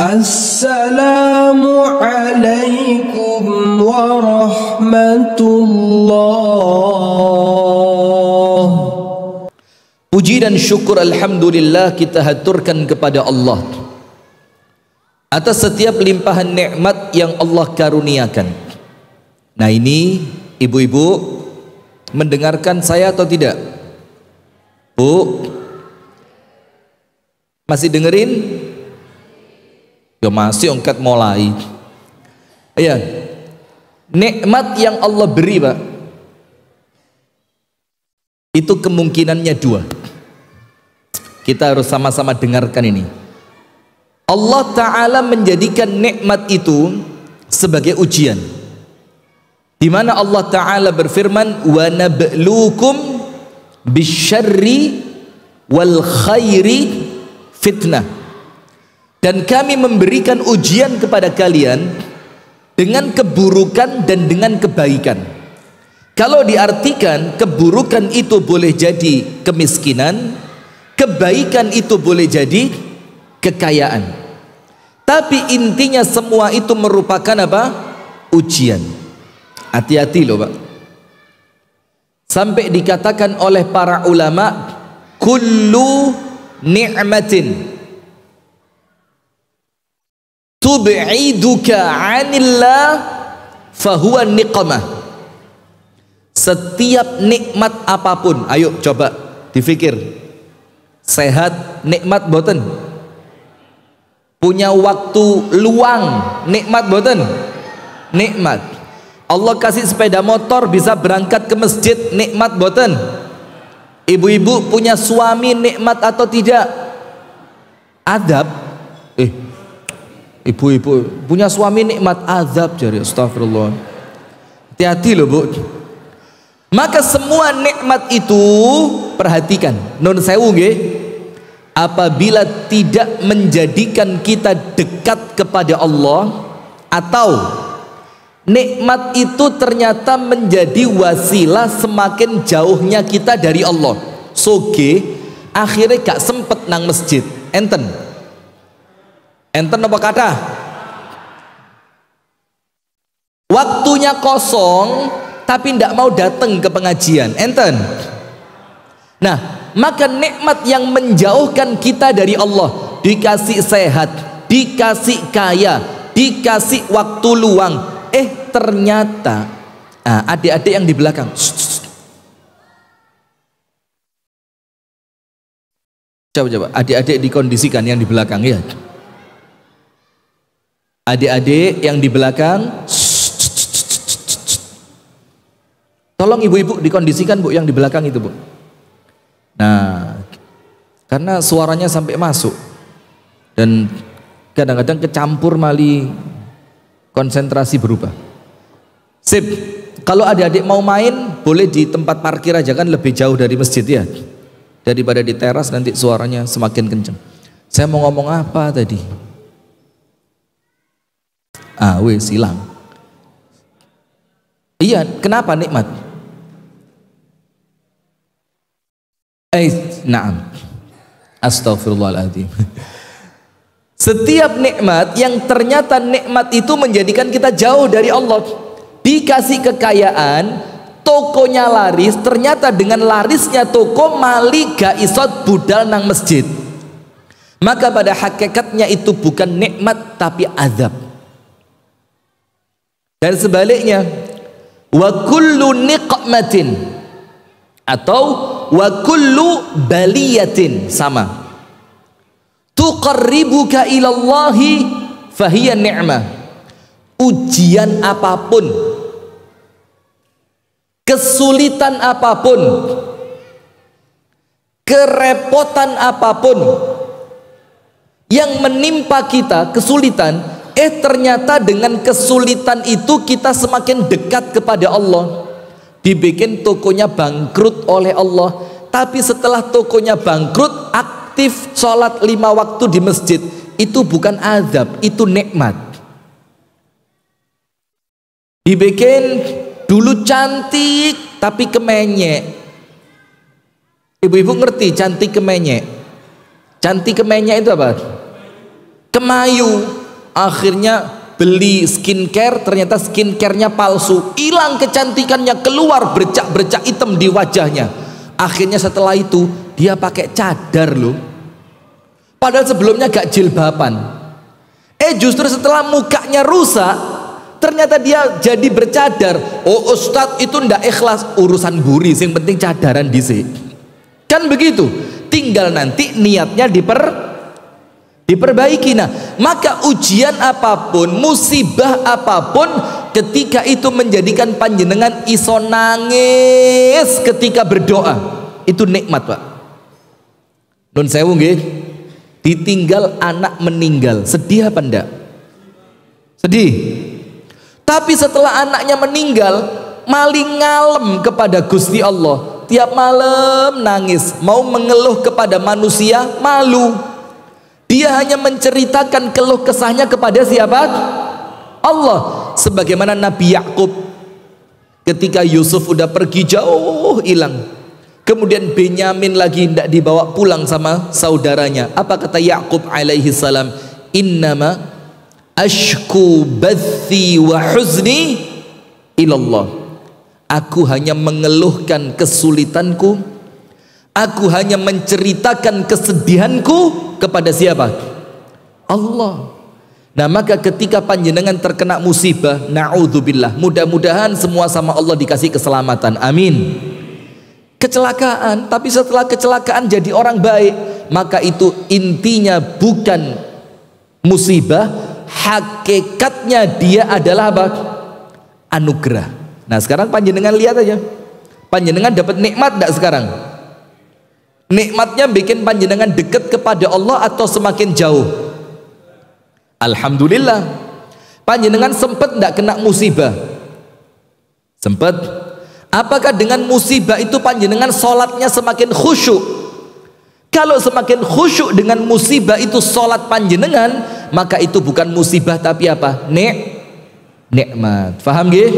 Assalamualaikum warahmatullah. Puji dan syukur alhamdulillah kita haturkan kepada Allah atas setiap limpahan nikmat yang Allah karuniakan. Nah, ini ibu-ibu mendengarkan saya atau tidak? Bu, masih dengerin? Ya masih, ongkat mulai. Iya, nikmat yang Allah beri, Pak, itu kemungkinannya dua. Kita harus sama-sama dengarkan ini. Allah Ta'ala menjadikan nikmat itu sebagai ujian, di mana Allah Ta'ala berfirman, wa nabluukum bisyarri wal khairi fitnah. Dan kami memberikan ujian kepada kalian dengan keburukan dan dengan kebaikan. Kalau diartikan, keburukan itu boleh jadi kemiskinan, kebaikan itu boleh jadi kekayaan. Tapi intinya semua itu merupakan apa? Ujian. Hati-hati loh, Pak. Sampai dikatakan oleh para ulama, kullu ni'matin tub'iduka 'anillah fahuwa niqmah. Setiap nikmat apapun, ayo coba difikir. Sehat nikmat boten? Punya waktu luang nikmat boten? Nikmat. Allah kasih sepeda motor bisa berangkat ke masjid, nikmat boten? Ibu-ibu punya suami nikmat atau tidak? Adab. Ibu-ibu punya suami nikmat, azab jari. Astagfirullah. Hati-hati loh, Bu. Maka semua nikmat itu, perhatikan, nun sewu nggih, apabila tidak menjadikan kita dekat kepada Allah, atau nikmat itu ternyata menjadi wasilah semakin jauhnya kita dari Allah, soge akhirnya gak sempet nang masjid. Enten apa kata? Waktunya kosong tapi tidak mau datang ke pengajian. Enten. Nah, maka nikmat yang menjauhkan kita dari Allah, dikasih sehat, dikasih kaya, dikasih waktu luang, ternyata adik-adik yang di belakang, coba adik-adik dikondisikan yang di belakang, ya. Adik-adik yang di belakang, tolong ibu-ibu dikondisikan, Bu, yang di belakang itu, Bu. Nah, karena suaranya sampai masuk dan kadang-kadang kecampur mali konsentrasi berubah. Sip. Kalau adik-adik mau main boleh di tempat parkir aja, kan lebih jauh dari masjid, ya, daripada di teras nanti suaranya semakin kenceng. Saya mau ngomong apa tadi? Wes hilang. Iya, kenapa nikmat? Naam. Astaghfirullahaladzim. Setiap nikmat yang ternyata nikmat itu menjadikan kita jauh dari Allah. Dikasih kekayaan, tokonya laris, ternyata dengan larisnya toko mali gak isot budal nang masjid. Maka pada hakikatnya itu bukan nikmat tapi azab. Dan sebaliknya, wa kullu niqmatin atau wa kullu baliyatin, sama, tuqarribuka ilallahi fahiya ni'mah. Ujian apapun, kesulitan apapun, kerepotan apapun yang menimpa kita, kesulitan, ternyata dengan kesulitan itu kita semakin dekat kepada Allah. Dibikin tokonya bangkrut oleh Allah, tapi setelah tokonya bangkrut, aktif sholat 5 waktu di masjid. Itu bukan azab, itu nikmat. Dibikin dulu cantik tapi kemenyek. Ibu-ibu ngerti cantik kemenyek? Cantik kemenyek itu apa? kemayu, akhirnya beli skincare, ternyata skincarenya palsu, hilang kecantikannya, keluar bercak-bercak hitam di wajahnya. Akhirnya setelah itu dia pakai cadar loh, padahal sebelumnya gak jilbaban. Justru setelah mukanya rusak, ternyata dia jadi bercadar. Oh Ustadz, itu ndak ikhlas, urusan buri, yang penting cadaran dhisik. Kan begitu, tinggal nanti niatnya diperbaiki. Nah, maka ujian apapun, musibah apapun, ketika itu menjadikan panjenengan iso nangis ketika berdoa, itu nikmat, Pak. Nun sewu nggih, ditinggal anak meninggal, sedih apa ndak? Sedih. Tapi setelah anaknya meninggal, maling ngalem kepada Gusti Allah, tiap malam nangis, mau mengeluh kepada manusia malu. Dia hanya menceritakan keluh kesahnya kepada siapa? Allah. Sebagaimana Nabi Yakub ketika Yusuf udah pergi jauh hilang, kemudian Benyamin lagi tidak dibawa pulang sama saudaranya. Apa kata Yakub alaihi salam? Innama ashku bathi wa huzni ilallah. Aku hanya mengeluhkan kesulitanku, aku hanya menceritakan kesedihanku kepada siapa? Allah. Nah, maka ketika panjenengan terkena musibah, na'udzubillah, mudah-mudahan semua sama Allah dikasih keselamatan, amin. Kecelakaan, tapi setelah kecelakaan jadi orang baik, maka itu intinya bukan musibah, hakikatnya dia adalah apa? Anugerah. Nah, sekarang panjenengan lihat aja, panjenengan dapat nikmat enggak sekarang? Nikmatnya bikin panjenengan dekat kepada Allah atau semakin jauh? Alhamdulillah. Panjenengan sempat enggak kena musibah? Sempat. Apakah dengan musibah itu panjenengan sholatnya semakin khusyuk? Kalau semakin khusyuk dengan musibah itu sholat panjenengan, maka itu bukan musibah tapi apa? Nikmat. Faham nggih?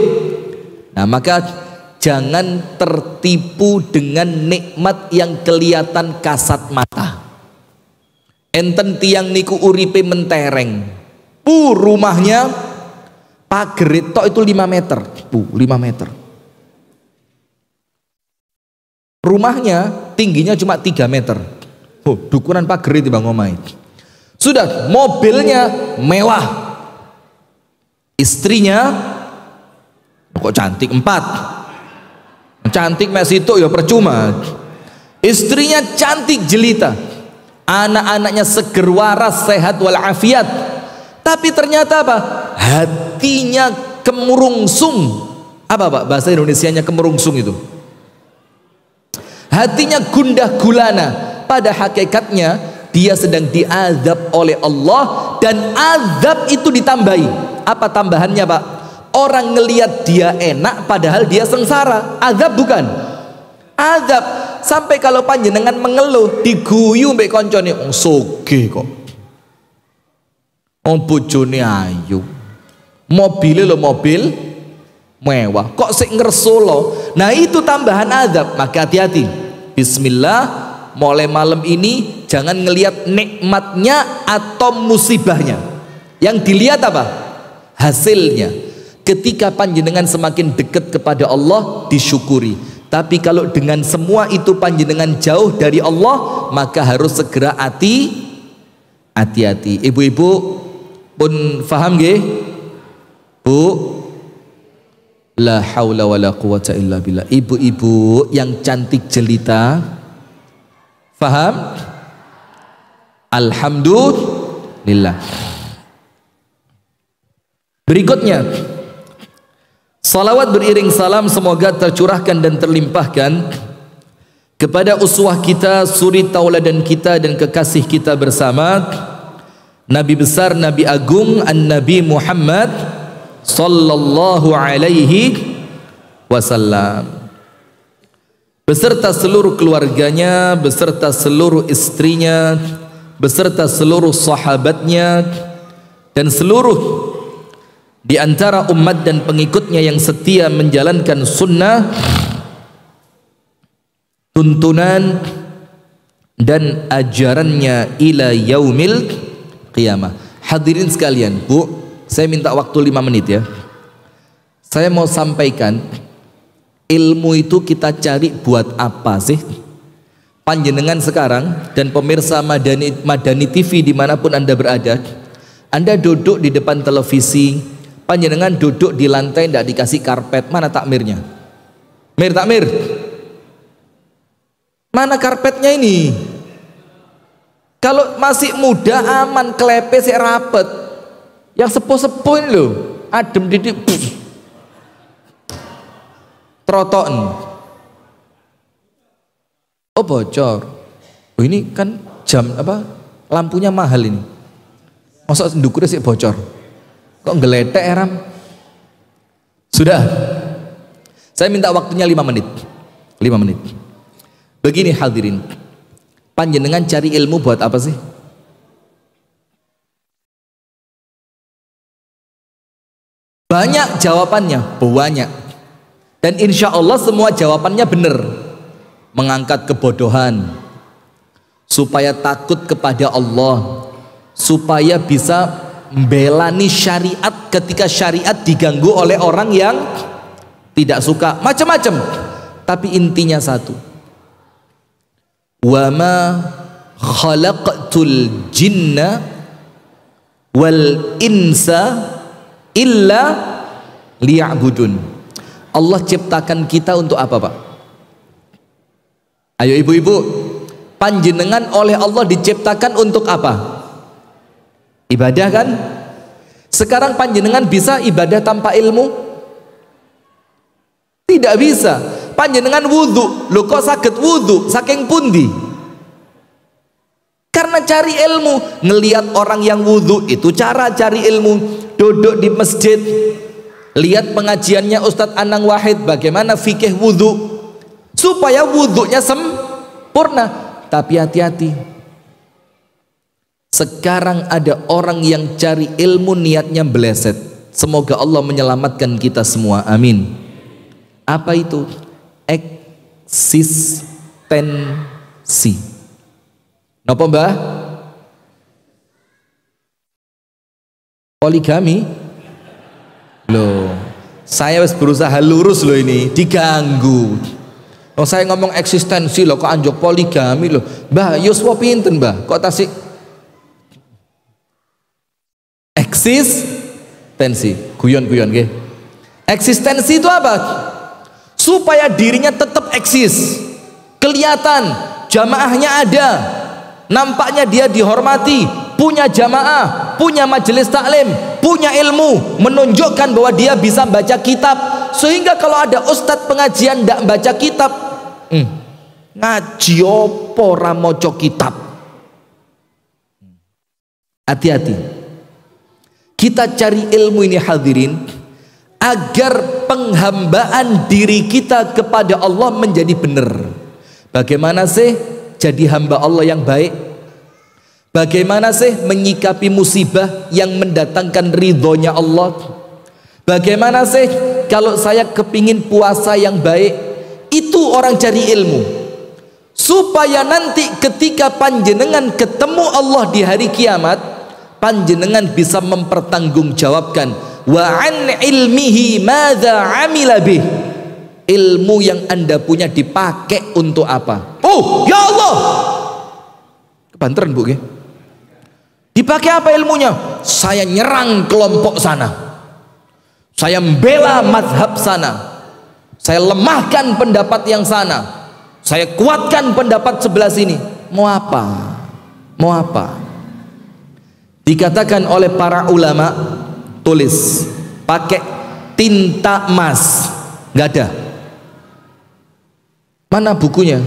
Nah, maka jangan tertipu dengan nikmat yang kelihatan kasat mata. Enten tiang niku uripe mentereng. Rumahnya pager tok itu 5 meter. 5 meter. Rumahnya tingginya cuma 3 meter. Dukuran pager itu Bang Omai. Sudah, mobilnya mewah. Istrinya kok cantik 4. Cantik masih itu ya percuma. Istrinya cantik jelita, anak-anaknya seger waras sehat walafiat, tapi ternyata apa? Hatinya kemurungsung. Apa Pak bahasa Indonesianya kemurungsung itu? Hatinya gundah gulana. Pada hakikatnya dia sedang diazab oleh Allah, dan azab itu ditambahi. Apa tambahannya Pak? Orang ngelihat dia enak padahal dia sengsara. Azab bukan? Azab. Sampai kalau panjenengan mengeluh diguyu mbek koncone, sugih kok, bojone ayu, mobilnya lo mobil mewah, kok sik ngersolo. Nah, itu tambahan azab. Maka hati-hati. Bismillah, mulai malam ini jangan ngelihat nikmatnya atau musibahnya. Yang dilihat apa? Hasilnya. Ketika panjenengan semakin dekat kepada Allah, disyukuri. Tapi kalau dengan semua itu panjenengan jauh dari Allah, maka harus segera hati-hati. Ibu-ibu pun faham nggih? Bu, la haula wala quwata illa billah. Ibu-ibu yang cantik jelita, faham? Alhamdulillah. Berikutnya, salawat beriring salam semoga tercurahkan dan terlimpahkan kepada uswah kita, suri tauladan kita dan kekasih kita bersama, Nabi besar, Nabi agung, An-Nabi Muhammad sallallahu alaihi wasallam, beserta seluruh keluarganya, beserta seluruh istrinya, beserta seluruh sahabatnya, dan seluruh di antara umat dan pengikutnya yang setia menjalankan sunnah, tuntunan dan ajarannya ila yaumil qiyamah. Hadirin sekalian, Bu, saya minta waktu 5 menit ya. Saya mau sampaikan, ilmu itu kita cari buat apa sih? Panjenengan sekarang dan pemirsa Madani TV dimanapun Anda berada, Anda duduk di depan televisi, panjenengan duduk di lantai tidak dikasih karpet, mana takmirnya? Takmir, mana karpetnya ini? Kalau masih muda aman, klepe sih rapet. Yang sepuh-sepuh ini loh, adem didik, trotoken. Oh bocor. Oh ini kan jam apa? Lampunya mahal ini. Masa ndukurnya sih bocor? Kok ngeletek Ram? Sudah. Saya minta waktunya 5 menit. 5 menit. Begini hadirin. Panjenengan cari ilmu buat apa sih? Banyak jawabannya, banyak. Dan insya Allah semua jawabannya benar. Mengangkat kebodohan, supaya takut kepada Allah, supaya bisa membelani syariat ketika syariat diganggu oleh orang yang tidak suka, macam-macam. Tapi intinya satu, wa ma khalaqtul jinna wal insa illa liya'budun. Allah ciptakan kita untuk apa, Pak? Ayo ibu-ibu, panjenengan oleh Allah diciptakan untuk apa? Ibadah kan? Sekarang panjenengan bisa ibadah tanpa ilmu? Tidak bisa. Panjenengan wudhu, lo kok sakit wudhu saking pundi? Karena cari ilmu, ngelihat orang yang wudhu itu cara cari ilmu. Duduk di masjid, lihat pengajiannya Ustadz Anang Wahid bagaimana fikih wudhu, supaya wudhunya sempurna. Tapi hati-hati, sekarang ada orang yang cari ilmu niatnya meleset. Semoga Allah menyelamatkan kita semua, amin. Apa itu? Eksistensi. Napa mbah? Poligami? Loh, saya wis berusaha lurus loh, ini diganggu. Oh, saya ngomong eksistensi loh, kok anjok poligami loh. Mbah, Yuswa pinten mbah? Kok tasik eksistensi? Guyon-guyon nggih. Eksistensi itu apa? Supaya dirinya tetap eksis, kelihatan, jamaahnya ada, nampaknya dia dihormati, punya jamaah, punya majelis taklim, punya ilmu, menunjukkan bahwa dia bisa baca kitab. Sehingga kalau ada ustadz pengajian tidak baca kitab, ngaji opo ra maca kitab. Hati-hati, kita cari ilmu ini hadirin, agar penghambaan diri kita kepada Allah menjadi benar. Bagaimana sih jadi hamba Allah yang baik? Bagaimana sih menyikapi musibah yang mendatangkan ridhonya Allah? Bagaimana sih kalau saya kepingin puasa yang baik? Itu orang cari ilmu, supaya nanti ketika panjenengan ketemu Allah di hari kiamat, panjenengan bisa mempertanggungjawabkan wa an ilmihi madza amila bih. Ilmu yang Anda punya dipakai untuk apa? Oh ya Allah, kebanteran bu, dipakai apa ilmunya? Saya nyerang kelompok sana, saya membela mazhab sana, saya lemahkan pendapat yang sana, saya kuatkan pendapat sebelah sini. Mau apa? Mau apa? Dikatakan oleh para ulama, tulis pakai tinta emas, nggak ada. Mana bukunya?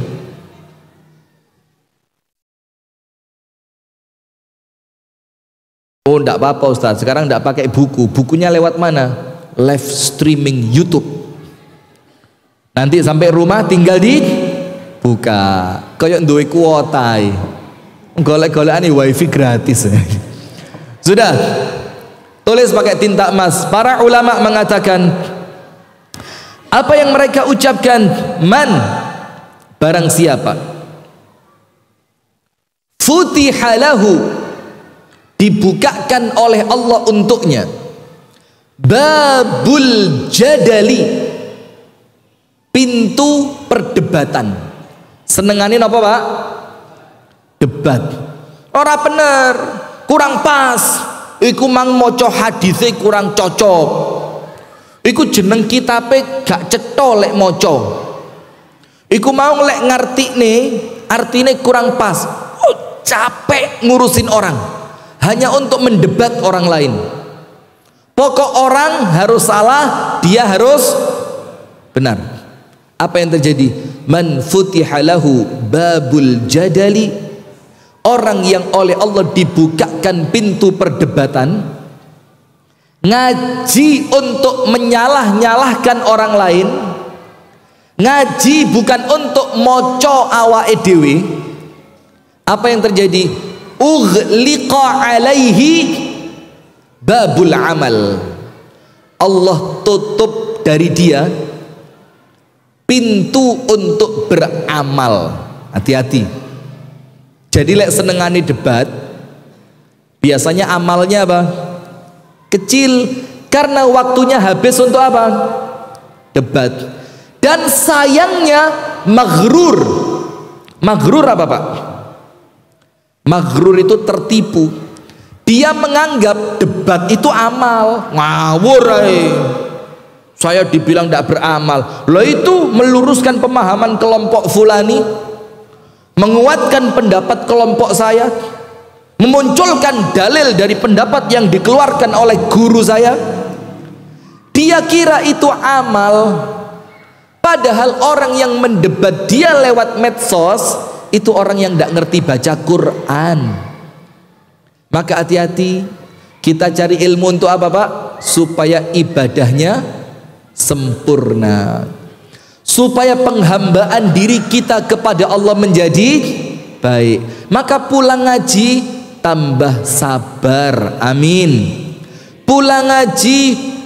Oh, enggak apa-apa Ustaz, sekarang enggak pakai buku. Bukunya lewat mana? Live streaming YouTube. Nanti sampai rumah tinggal di buka. Kayak duwe kuota. Golek-golekan wifi gratis. Sudah. Tulis pakai tinta emas. Para ulama mengatakan, apa yang mereka ucapkan? Man, barang siapa futiha lahu dibukakan oleh Allah untuknya babul jadali, pintu perdebatan. Senenganin apa Pak? Debat. Ora bener, kurang pas, iku mang maca hadise kurang cocok, iku jeneng kitabe gak cetha lek maca, iku mau lek ngartine artine kurang pas. Capek ngurusin orang hanya untuk mendebat orang lain. Pokok orang harus salah, dia harus benar. Apa yang terjadi? Man futihalahu babul jadali, orang yang oleh Allah dibukakan pintu perdebatan, ngaji untuk menyalah-nyalahkan orang lain, ngaji bukan untuk moco awake dhewe. Apa yang terjadi? Ughliqa alaihi babul amal, Allah tutup dari dia pintu untuk beramal. Hati-hati. Jadi lek senengane debat, biasanya amalnya apa? Kecil, karena waktunya habis untuk apa? Debat. Dan sayangnya maghrur. Maghrur apa Pak? Maghrur itu tertipu. Dia menganggap debat itu amal. Ngawur saya dibilang tidak beramal. Loh, itu meluruskan pemahaman kelompok fulani, menguatkan pendapat kelompok saya, memunculkan dalil dari pendapat yang dikeluarkan oleh guru saya. Dia kira itu amal, padahal orang yang mendebat dia lewat medsos itu orang yang tidak ngerti baca Quran. Maka hati-hati, kita cari ilmu untuk apa Pak? Supaya ibadahnya sempurna, supaya penghambaan diri kita kepada Allah menjadi baik. Maka pulang ngaji tambah sabar, amin. Pulang ngaji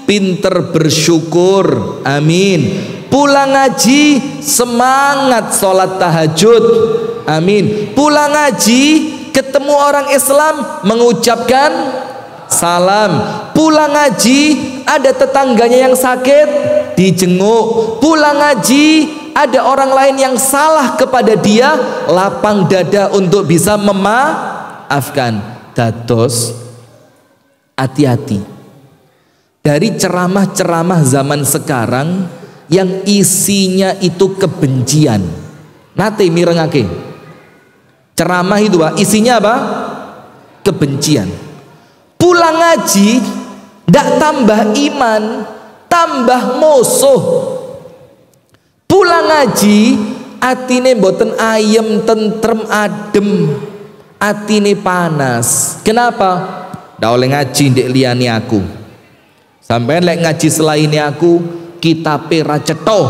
pinter bersyukur, amin. Pulang ngaji semangat sholat tahajud, amin. Pulang ngaji ketemu orang Islam mengucapkan salam. Pulang ngaji ada tetangganya yang sakit dijenguk. Pulang ngaji ada orang lain yang salah kepada dia, lapang dada untuk bisa memaafkan. Dados hati-hati dari ceramah-ceramah zaman sekarang yang isinya itu kebencian. Nate mirengake ceramah itu Pak, isinya apa? Kebencian. Pulang ngaji ndak tambah iman, tambah musuh. Pulang ngaji atine mboten ayem, tentrem, adem, atine panas. Kenapa? Ndak oleh ngaji ndek liyane aku. Sampai lek ngaji selain aku, kitabe ra cetha.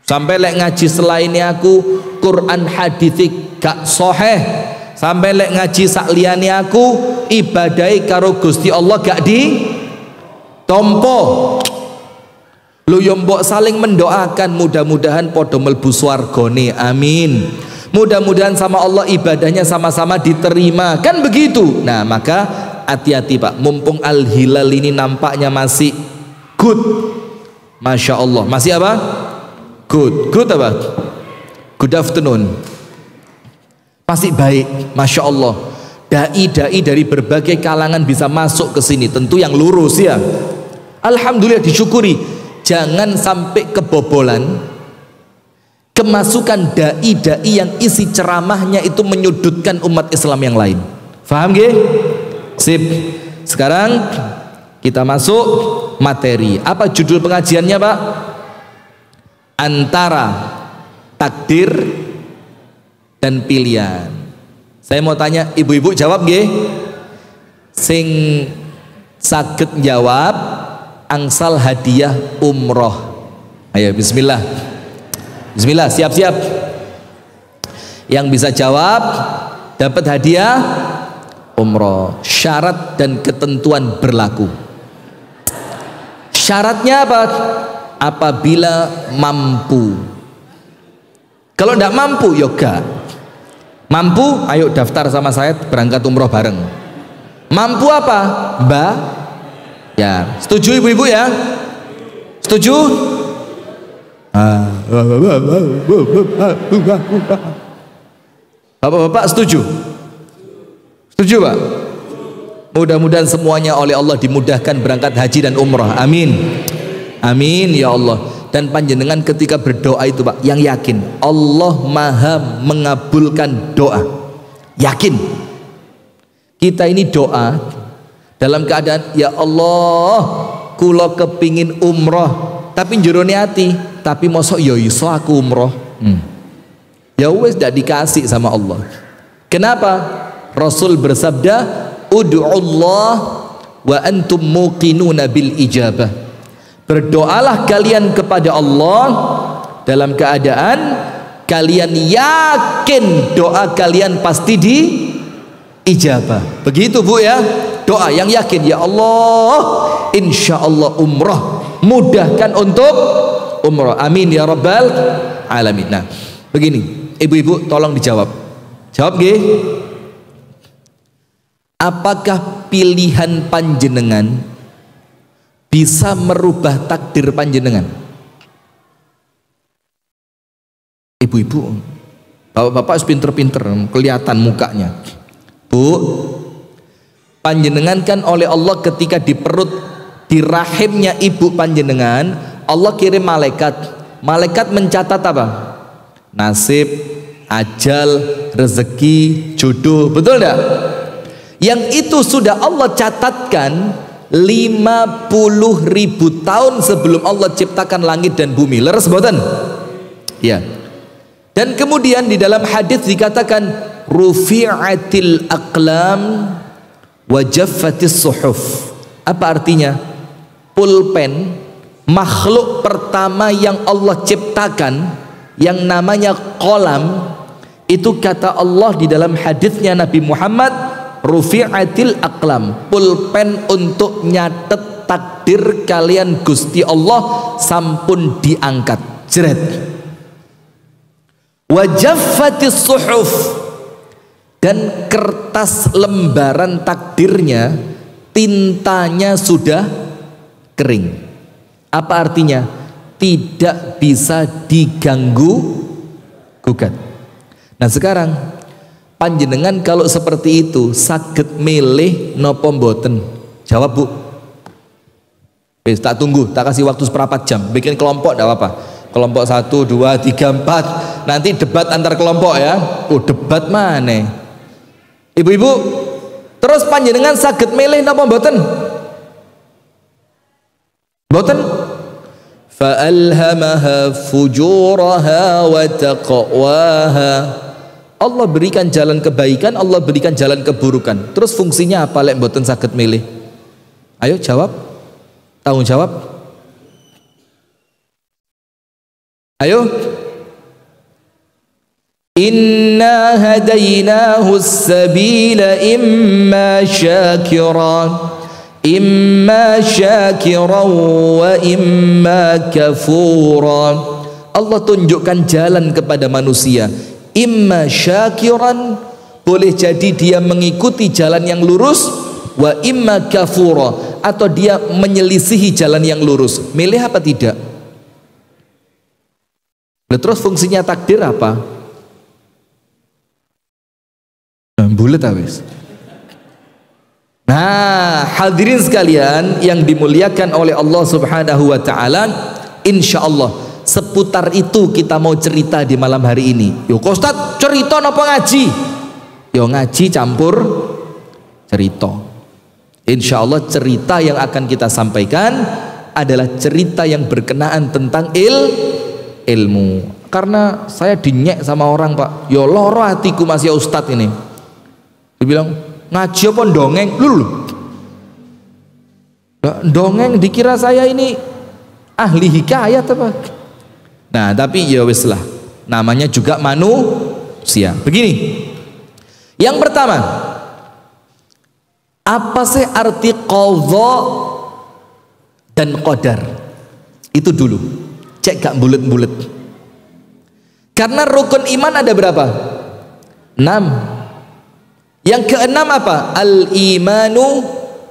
Sampai lek ngaji selain aku, Quran hadis gak sahih. Sampai lek ngaji sak liyane aku, ibadahi karo Gusti Allah gak ditompo. Lu yo mbok saling mendoakan, mudah-mudahan padha mlebu swargane, amin. Mudah-mudahan sama Allah ibadahnya sama-sama diterima, kan begitu. Nah, maka hati-hati Pak, mumpung Al-Hilal ini nampaknya masih good, Masya Allah, masih apa? Good apa? Good afternoon, masih baik, Masya Allah. Dai-dai dari berbagai kalangan bisa masuk ke sini, tentu yang lurus ya. Alhamdulillah, disyukuri. Jangan sampai kebobolan kemasukan dai-dai yang isi ceramahnya itu menyudutkan umat Islam yang lain. Faham gak? Sip. Sekarang kita masuk materi. Apa judul pengajiannya Pak? Antara takdir dan pilihan. Saya mau tanya, ibu-ibu jawab nggih? Sing saged jawab angsal hadiah umroh. Ayo bismillah. Bismillah, siap-siap. Yang bisa jawab dapat hadiah umroh. Syarat dan ketentuan berlaku. Syaratnya apa? Apabila mampu. Kalau tidak mampu, yoga. Mampu, ayo daftar sama saya berangkat umroh bareng. Mampu apa? Ya, setuju ibu-ibu ya? Setuju? Bapak-bapak setuju? Setuju Pak? Mudah-mudahan semuanya oleh Allah dimudahkan berangkat haji dan umrah. Amin. Amin ya Allah. Dan panjenengan ketika berdoa itu Pak, yang yakin Allah maha mengabulkan doa. Yakin. Kita ini doa dalam keadaan ya Allah kula kepingin umrah tapi njurone ati, tapi mosok ya iso aku umrah. Ya wes tidak dikasih sama Allah. Kenapa? Rasul bersabda, ud'ullah wa antum muqinuna bil ijabah. Berdoalah kalian kepada Allah dalam keadaan kalian yakin doa kalian pasti diijabah. Begitu Bu ya. Doa yang yakin, ya Allah insya Allah umrah, mudahkan untuk umrah. Amin ya rabbal alamin. Nah begini ibu-ibu tolong dijawab. Jawab nggih. Apakah pilihan panjenengan bisa merubah takdir panjenengan? Ibu-ibu, bapak-bapak pinter-pinter, kelihatan mukanya. Bu, panjenengan kan oleh Allah ketika di perut, di rahimnya ibu panjenengan, Allah kirim malaikat. Malaikat mencatat apa? Nasib, ajal, rezeki, jodoh, betul enggak? Yang itu sudah Allah catatkan 50.000 tahun sebelum Allah ciptakan langit dan bumi. Leres mboten? Ya. Dan kemudian di dalam hadis dikatakan rufi'atil aqlam wa jaffatis suhuf. Apa artinya? Pulpen, makhluk pertama yang Allah ciptakan yang namanya qalam, itu kata Allah di dalam hadisnya Nabi Muhammad, rufi'atil aqlam, pulpen untuk nyatet takdir kalian Gusti Allah sampun diangkat. Jeret. Wa jaffatis suhuf, dan kertas lembaran takdirnya tintanya sudah kering. Apa artinya? Tidak bisa diganggu gugat. Nah sekarang panjenengan kalau seperti itu saged milih nopo mboten? Jawab Bu. Tak tunggu, tak kasih waktu seperempat jam. Bikin kelompok tidak apa-apa. Kelompok 1, 2, 3, 4. Nanti debat antar kelompok ya. Oh debat mana? Ibu-ibu, terus panjenengan saged milih nopo mboten? Mboten? Fa'alhamaha fujuraha wa taqwaha. Allah berikan jalan kebaikan, Allah berikan jalan keburukan. Terus fungsinya apa lek mboten saged milih? Ayo jawab. Tanggung jawab. Ayo. Inna hadainahu as-sabila imma syakiran wa imma kafuran. Allah tunjukkan jalan kepada manusia. Imma syakiran, boleh jadi dia mengikuti jalan yang lurus, wa imma kafura, atau dia menyelisihi jalan yang lurus. Milih apa tidak? Terus fungsinya takdir apa? Bulet habis. Nah, hadirin sekalian yang dimuliakan oleh Allah Subhanahu wa taala, insyaallah seputar itu kita mau cerita di malam hari ini. Yo Ustaz, cerita napa ngaji? Yo ngaji campur cerita. Insyaallah cerita yang akan kita sampaikan adalah cerita yang berkenaan tentang ilmu. Karena saya dinyek sama orang Pak, yo loro hatiku Mas ya Ustaz ini. Dia bilang, ngaji apa dongeng? Lulu. Dongeng dikira saya ini ahli hikayat apa? Nah, tapi ya wis lah. Namanya juga manusia. Begini. Yang pertama, apa sih arti qadha dan qadar? Itu dulu. Cek gak bulet-bulet. Karena rukun iman ada berapa? 6. Yang keenam apa? Al-imanu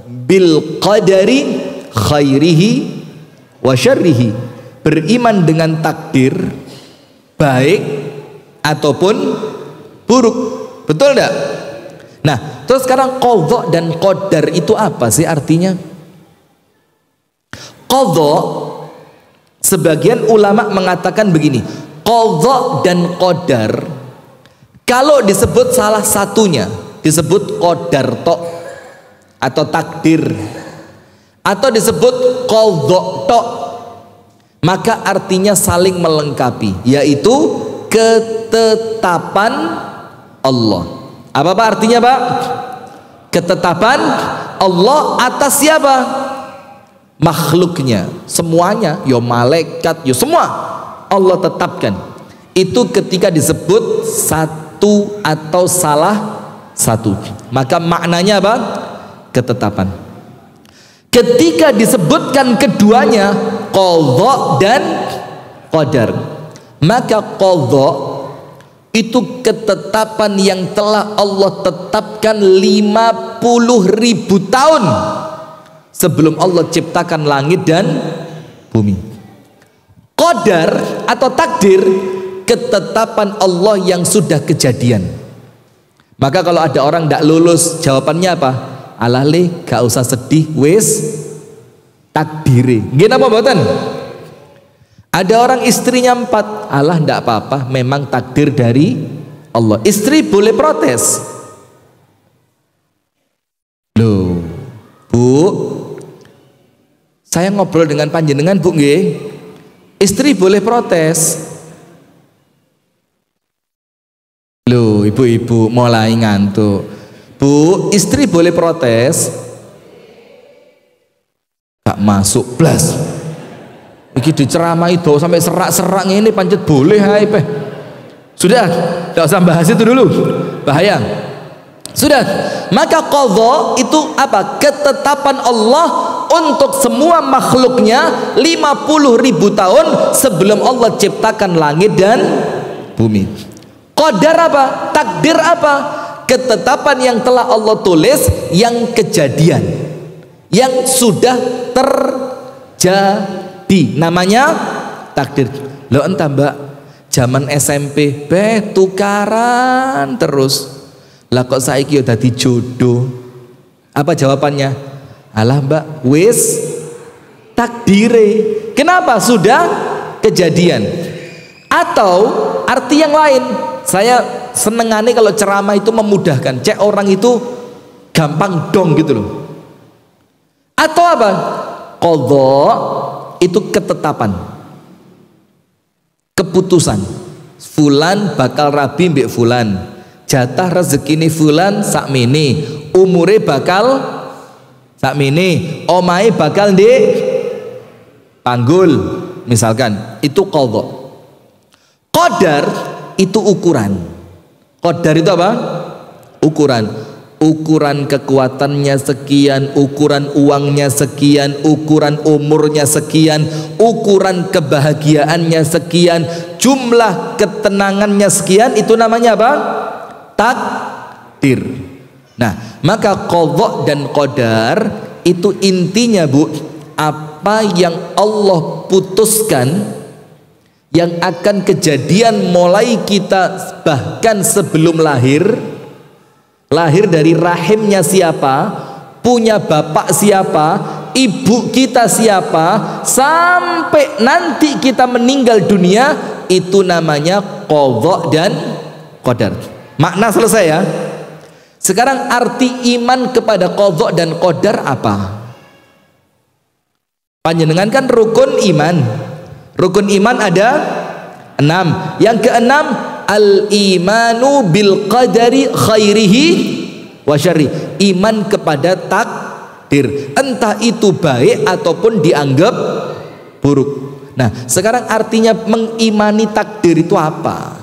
bil qadari khairihi wa syarrihi. Beriman dengan takdir baik ataupun buruk. Betul enggak? Nah, terus sekarang qadha dan qadar itu apa sih artinya? Qadha, sebagian ulama mengatakan begini, qadha dan qadar kalau disebut salah satunya disebut qadar tok atau takdir, atau disebut qadha tok, maka artinya saling melengkapi, yaitu ketetapan Allah. Apa Pak artinya Pak? Ketetapan Allah atas siapa? Makhluknya, semuanya, yo malaikat, yo semua Allah tetapkan. Itu ketika disebut satu atau salah satu, maka maknanya apa? Ketetapan. Ketika disebutkan keduanya, qadha dan qadar, maka qadha itu ketetapan yang telah Allah tetapkan 50.000 tahun sebelum Allah ciptakan langit dan bumi. Qadar atau takdir, ketetapan Allah yang sudah kejadian. Maka kalau ada orang tidak lulus, jawabannya apa? Alah le, gak usah sedih, wis takdire. Gini apa mboten? Ada orang istrinya 4, alah ndak apa-apa, memang takdir dari Allah. Istri boleh protes. Loh, Bu, saya ngobrol dengan panjenengan Bu nggih. Istri boleh protes. Loh, ibu-ibu mulai ngantuk. Bu, istri boleh protes. Gak masuk blas. Iki diceramai do sampai serak-serak ini pancet boleh hai peh. Sudah, tidak usah bahas itu dulu, bahaya. Sudah, maka qadha itu apa? Ketetapan Allah untuk semua makhluknya 50.000 tahun sebelum Allah ciptakan langit dan bumi. Qadar apa? Takdir apa? Ketetapan yang telah Allah tulis, yang kejadian, yang sudah terjadi, namanya takdir. Loh entah Mbak, zaman SMP tukaran terus. Lah kok saiki yo dadi jodoh. Apa jawabannya? Alah Mbak, wis takdire. Kenapa? Sudah kejadian. Atau arti yang lain, saya senengane kalau ceramah itu memudahkan, cek orang itu gampang dong gitu loh. Atau apa? Qadha itu ketetapan, keputusan. Fulan bakal rabi mbek fulan, jatah rezekine fulan sakmene, umure bakal sakmene, omahe bakal ndek panggul misalkan. Itu qadha. Qadar itu ukuran. Qadar itu apa? Ukuran. Ukuran kekuatannya sekian, ukuran uangnya sekian, ukuran umurnya sekian, ukuran kebahagiaannya sekian, jumlah ketenangannya sekian. Itu namanya apa? Takdir. Nah, maka qadha dan qadar itu intinya Bu, apa yang Allah putuskan, yang akan kejadian mulai kita bahkan sebelum lahir dari rahimnya siapa, punya bapak siapa, ibu kita siapa, sampai nanti kita meninggal dunia, itu namanya qadha dan qadar. Makna selesai ya. Sekarang arti iman kepada qadha dan qadar apa? Panjenengan kan rukun iman. Rukun iman ada 6. Yang keenam, al-imanu bil qadari khairihi wa syarri. Iman kepada takdir, entah itu baik ataupun dianggap buruk. Nah, sekarang artinya mengimani takdir itu apa?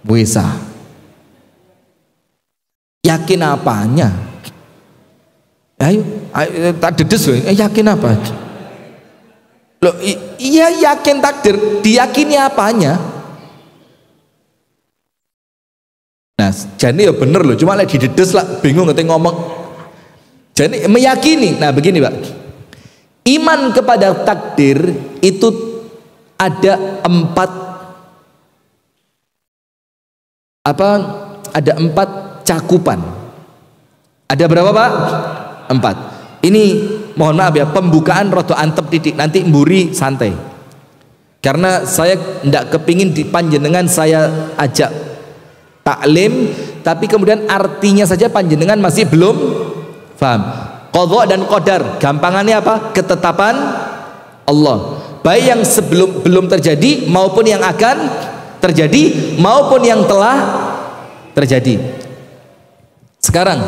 Bisa. Yakin apanya? Ayo tak dedes yakin apa? Loh, iya yakin takdir, diyakini apanya? Nah, jadi ya bener loh, cuma lagi didedes lah, bingung ngerti ngomong. Jadi meyakini. Nah, begini, Pak. Iman kepada takdir itu ada empat cakupan. Ada berapa, Pak? 4. Ini mohon maaf ya, pembukaan rodo antep titik, nanti mburi santai. Karena saya tidak kepingin panjenengan saya ajak taklim, tapi kemudian artinya saja panjenengan masih belum paham. Qadha dan qadar, gampangannya apa? Ketetapan Allah, baik yang belum terjadi maupun yang akan terjadi maupun yang telah terjadi. Sekarang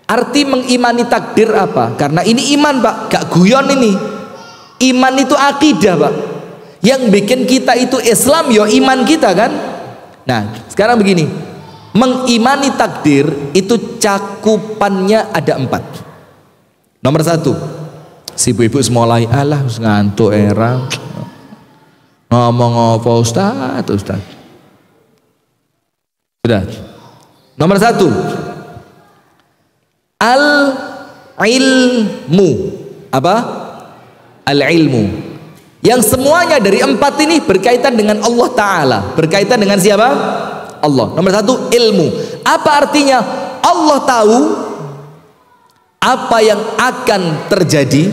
arti mengimani takdir apa? Karena ini iman, Pak, gak guyon ini. Iman itu akidah, Pak. Yang bikin kita itu Islam ya iman kita kan. Nah, sekarang begini, mengimani takdir itu cakupannya ada 4. Nomor 1, si ibu-ibu semulai alah ngantuk era ngomong apa Ustaz. Sudah. Nomor 1, al-ilmu. Apa? Al-ilmu. Yang semuanya dari 4 ini berkaitan dengan Allah Ta'ala. Berkaitan dengan siapa? Allah. Nomor 1, ilmu. Apa artinya? Allah tahu apa yang akan terjadi,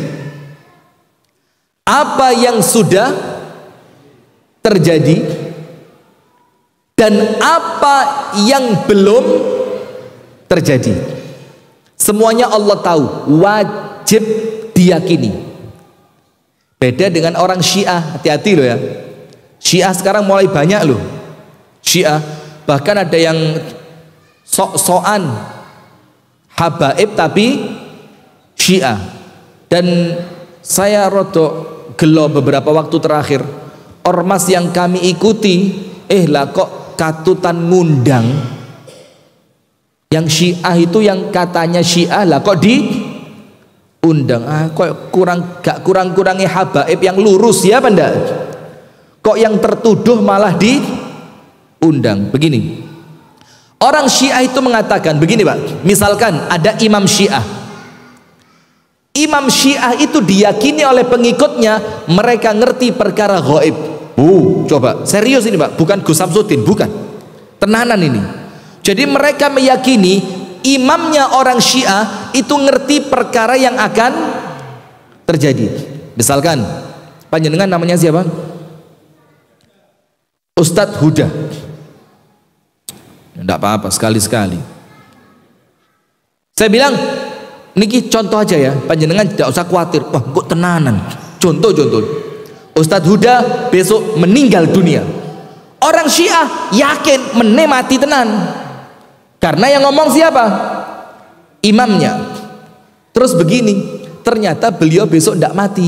apa yang sudah terjadi, dan apa yang belum terjadi. Semuanya Allah tahu, wajib diyakini. Beda dengan orang Syiah, hati-hati loh ya. Syiah sekarang mulai banyak loh. Syiah bahkan ada yang sok-sokan habaib tapi Syiah. Dan saya rodok gelo beberapa waktu terakhir, ormas yang kami ikuti lah kok katutan ngundang yang Syiah itu, yang katanya Syiah lah kok diundang. Kok kurang-kurangi habaib yang lurus ya Banda. Kok yang tertuduh malah diundang. Begini, orang Syiah itu mengatakan begini, Pak. Misalkan ada imam Syiah. Imam Syiah itu diyakini oleh pengikutnya mereka ngerti perkara gaib. Coba serius ini, Pak, bukan Gus Samsudin, bukan, tenanan ini. Jadi mereka meyakini imamnya orang Syiah itu ngerti perkara yang akan terjadi. Misalkan panjenengan namanya siapa? Ustadz Huda. Tidak apa-apa, sekali-sekali. Saya bilang, niki contoh aja ya, panjenengan tidak usah khawatir. Wah, kok tenanan. Contoh. Ustadz Huda besok meninggal dunia. Orang Syiah yakin mati tenan. Karena yang ngomong siapa? Imamnya. Terus begini, ternyata beliau besok tidak mati.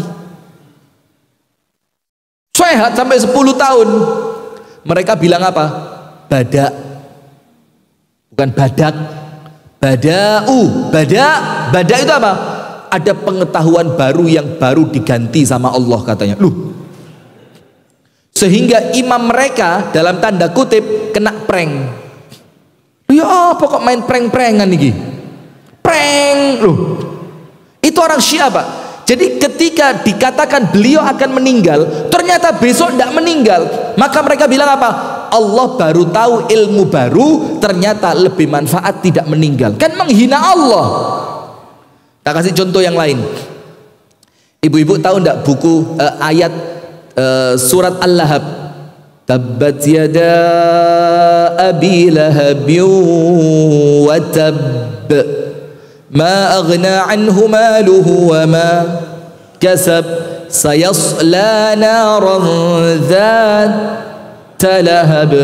Sehat sampai 10 tahun. Mereka bilang apa? Badak. Bukan badak. Badak itu apa? Ada pengetahuan baru yang baru diganti sama Allah katanya. Sehingga imam mereka dalam tanda kutip kena prank. Ya apa kok main prank-prankan nih? Prank loh. Itu orang Syiah, Pak. Jadi ketika dikatakan beliau akan meninggal, ternyata besok tidak meninggal. Maka mereka bilang apa? Allah baru tahu ilmu baru, ternyata lebih manfaat tidak meninggal. Kan menghina Allah. Tak kasih contoh yang lain. Ibu-ibu tahu tidak buku ayat surat Al-Lahab? Tabbat yada abi lahabin wa tabb ma aghna anhu maluhu wa ma kasab sayasla naran dhata lahab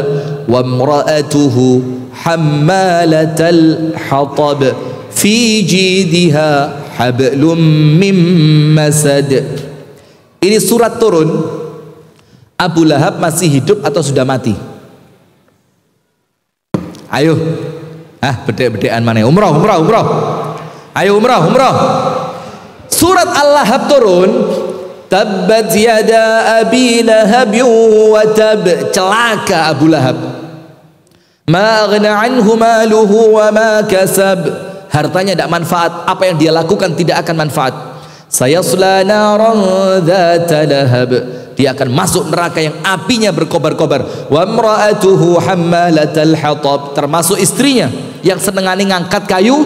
wa imra'atuhu hammalatal hatab fi jidha hablum min masad. Ini surat turun, Abu Lahab masih hidup atau sudah mati? Ayo, bedek-bedekan mana? Umrah. Ayo umrah. Surat Al-Lahab turun, tabbat yada abi lahab wa tab, celaka Abu Lahab. Ma aghna anhu maluhu wa ma kasab. Hartanya tidak manfaat, apa yang dia lakukan tidak akan manfaat. Sayasla naran dzata lahab. Dia akan masuk neraka yang apinya berkobar-kobar. Wa imra'atuhu hammalatal hatab. Termasuk istrinya yang senengane ngangkat kayu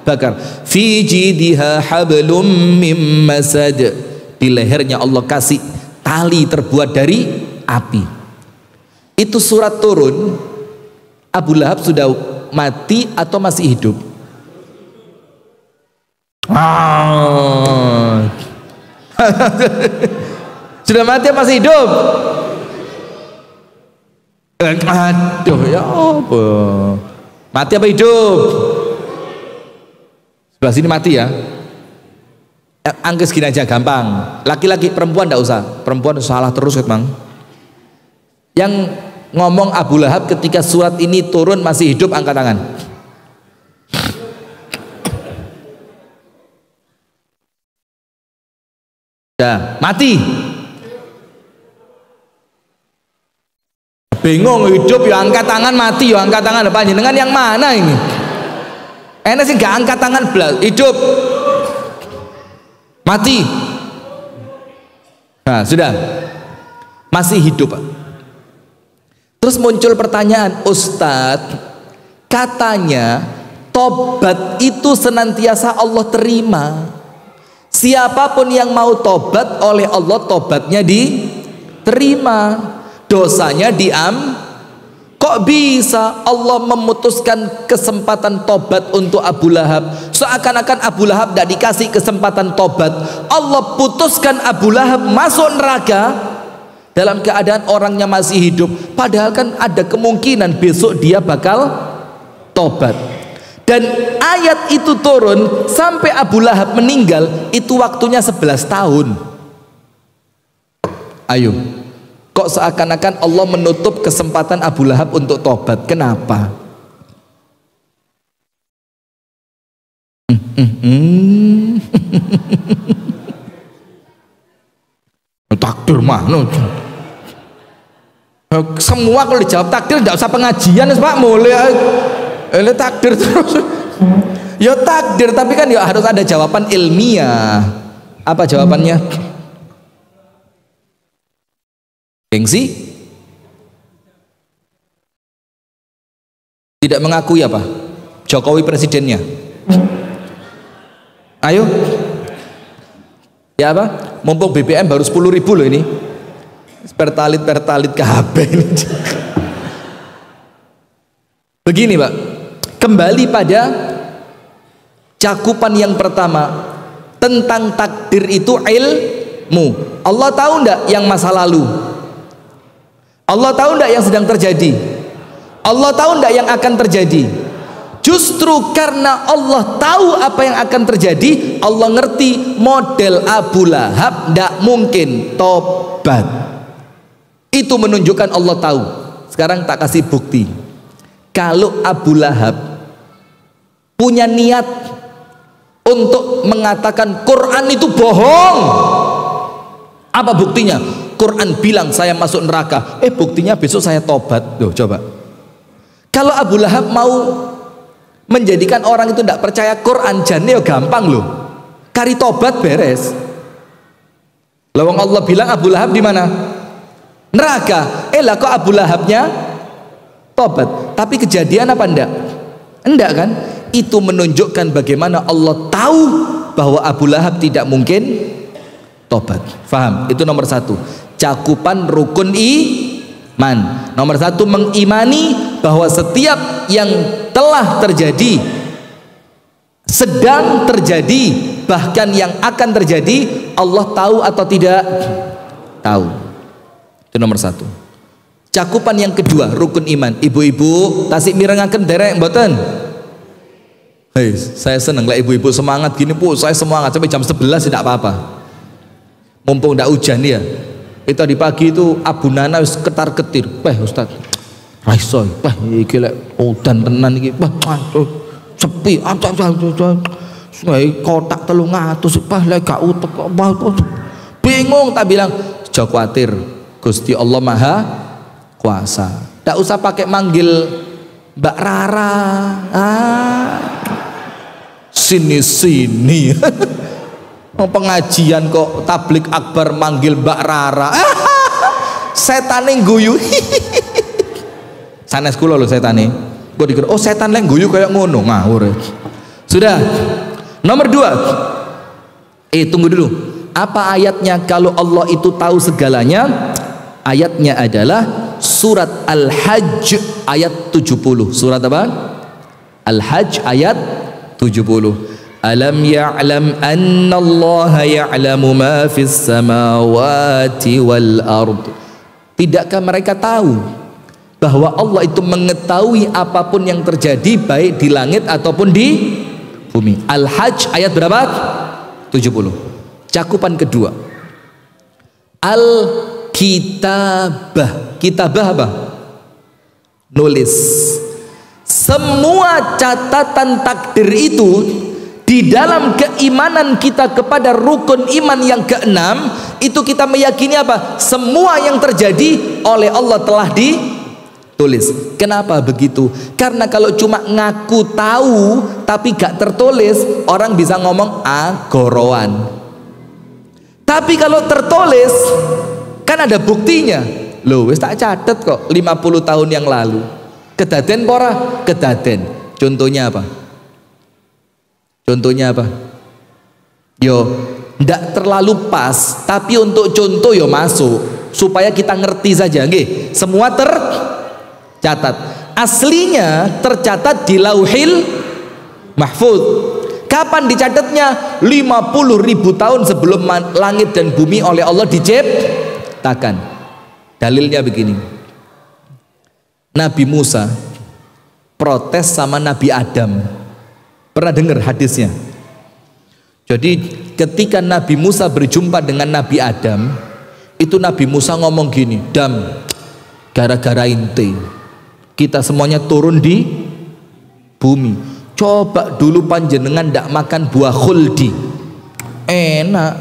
bakar. Fi jidha hablum mim masad. Di lehernya Allah kasih tali terbuat dari api. Itu surat turun, Abu Lahab sudah mati atau masih hidup? Sudah mati atau masih hidup? Aduh, ya apa? Mati apa hidup? Sebelah sini mati ya. Angkes gini aja gampang. Laki-laki, perempuan tidak usah. Perempuan salah terus Mang. Yang ngomong Abu Lahab ketika surat ini turun masih hidup, angkat tangan. Dah, mati. Bingung, hidup ya angkat tangan, mati ya angkat tangan. Panjenengan yang mana ini? Enak sih gak angkat tangan belas. Hidup, mati. Nah, sudah. Masih hidup, Pak. Terus muncul pertanyaan, Ustadz, katanya tobat itu senantiasa Allah terima. Siapapun yang mau tobat oleh Allah, tobatnya diterima, dosanya Kok bisa Allah memutuskan kesempatan tobat untuk Abu Lahab? Seakan-akan Abu Lahab tidak dikasih kesempatan tobat. Allah putuskan Abu Lahab masuk neraka dalam keadaan orangnya masih hidup, padahal kan ada kemungkinan besok dia bakal tobat. Dan ayat itu turun sampai Abu Lahab meninggal, itu waktunya 11 tahun. Ayo, kok seakan-akan Allah menutup kesempatan Abu Lahab untuk tobat? Kenapa? Takdir mah semua kalau dijawab takdir tidak usah pengajian Pak, mulai takdir terus. Ya takdir, tapi kan ya harus ada jawaban ilmiah. Apa jawabannya? Gengsi? Tidak mengakui apa? Jokowi presidennya. Ayo. Ya apa? Mumpung BBM baru 10.000 loh ini. Pertalit KB ini. Begini Pak, kembali pada cakupan yang pertama tentang takdir itu ilmu. Allah tahu enggak yang masa lalu? Allah tahu enggak yang sedang terjadi? Allah tahu enggak yang akan terjadi? Justru karena Allah tahu apa yang akan terjadi, Allah ngerti model Abu Lahab enggak mungkin tobat. Itu menunjukkan Allah tahu. Sekarang tak kasih bukti. Kalau Abu Lahab punya niat untuk mengatakan Quran itu bohong, apa buktinya? Quran bilang saya masuk neraka, buktinya besok saya tobat. Loh, coba. Kalau Abu Lahab mau menjadikan orang itu tidak percaya Quran, jane gampang loh. Kari tobat beres. Lawang Allah bilang Abu Lahab di mana? Neraka. Lah kok Abu Lahabnya tobat? Tapi kejadian apa enggak? Enggak kan? Itu menunjukkan bagaimana Allah tahu bahwa Abu Lahab tidak mungkin tobat. Faham? Itu nomor satu. Cakupan rukun iman. Nomor satu, mengimani bahwa setiap yang telah terjadi, sedang terjadi, bahkan yang akan terjadi, Allah tahu atau tidak? Tahu. Itu nomor satu. Cakupan yang kedua, rukun iman. Ibu-ibu tasik mirengaken derek mboten? Hei, saya seneng lah ibu-ibu semangat gini Bu, saya semangat sampai jam 11 tidak apa-apa. Mumpung tidak hujan ya. Itu di pagi itu Abu Nana wis ketar-ketir. Ustaz. Raiso, iki lek udan tenan iki. Sepi. Kotak 300, lek gak utek kok. Bingung, tak bilang, "Jangan khawatir. Gusti Allah Maha Kuasa." Tidak usah pakai manggil Mbak Rara. Sini. Pengajian kok tablik akbar manggil Mbak Rara. Setane guyu. Sanes kula lho setane. Kok dikira oh setan lek guyu kayak ngono. Ngawur. Sudah. Nomor 2. Tunggu dulu. Apa ayatnya kalau Allah itu tahu segalanya? Ayatnya adalah surat Al-Hajj ayat 70. Surat apa? Al-Hajj ayat 70. Alam ya'lam anna Allah ya'lamu ma fis samawati wal ard. Tidakkah mereka tahu bahwa Allah itu mengetahui apapun yang terjadi baik di langit ataupun di bumi? Al-Hajj ayat berapa? 70. Cakupan kedua. Al-kitabah. Kitabah apa? Nulis. Semua catatan takdir itu di dalam keimanan kita kepada rukun iman yang keenam, itu kita meyakini apa? Semua yang terjadi oleh Allah telah ditulis. Kenapa begitu? Karena kalau cuma ngaku tahu tapi gak tertulis, orang bisa ngomong agorowan. Tapi kalau tertulis kan ada buktinya. Loh, wis tak catet kok 50 tahun yang lalu. Kedaden pora? Kedaden. Contohnya apa? Contohnya apa? Yo, ndak terlalu pas, tapi untuk contoh yo masuk supaya kita ngerti saja, nggih. Semua tercatat. Aslinya tercatat di Lauhil Mahfuz. Kapan dicatatnya? 50.000 tahun sebelum langit dan bumi oleh Allah diciptakan. Dalilnya begini. Nabi Musa protes sama Nabi Adam. Pernah dengar hadisnya? Jadi ketika Nabi Musa berjumpa dengan Nabi Adam, itu Nabi Musa ngomong gini, Dam, gara-gara inti kita semuanya turun di bumi. Coba dulu panjenengan ndak makan buah khuldi, enak.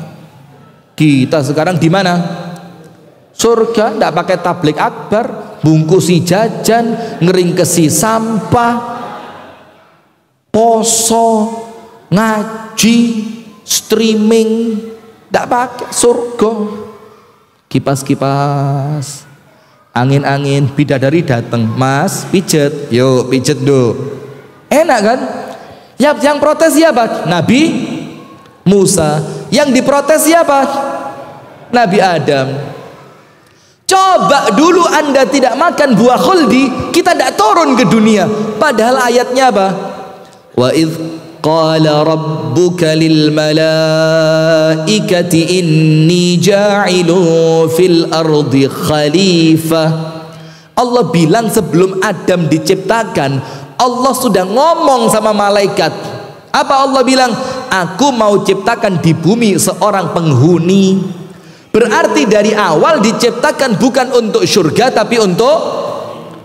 Kita sekarang di mana? Surga, ndak pakai tablik akbar, bungkusi jajan, ngeringkesi sampah, poso, ngaji, streaming, ndak pakai surga. Kipas-kipas, angin-angin, bidadari datang, Mas, pijet, yuk pijet do. Enak kan? Yang protes siapa? Nabi Musa. Yang diprotes siapa? Nabi Adam. Coba dulu Anda tidak makan buah khuldi, kita tidak turun ke dunia. Padahal ayatnya apa? Wa idh qala rabbuka lil malaikati inni ja'ilu fil ardi khalifah. Allah bilang sebelum Adam diciptakan, Allah sudah ngomong sama malaikat. Apa Allah bilang? Aku mau ciptakan di bumi seorang penghuni. Berarti dari awal diciptakan bukan untuk surga tapi untuk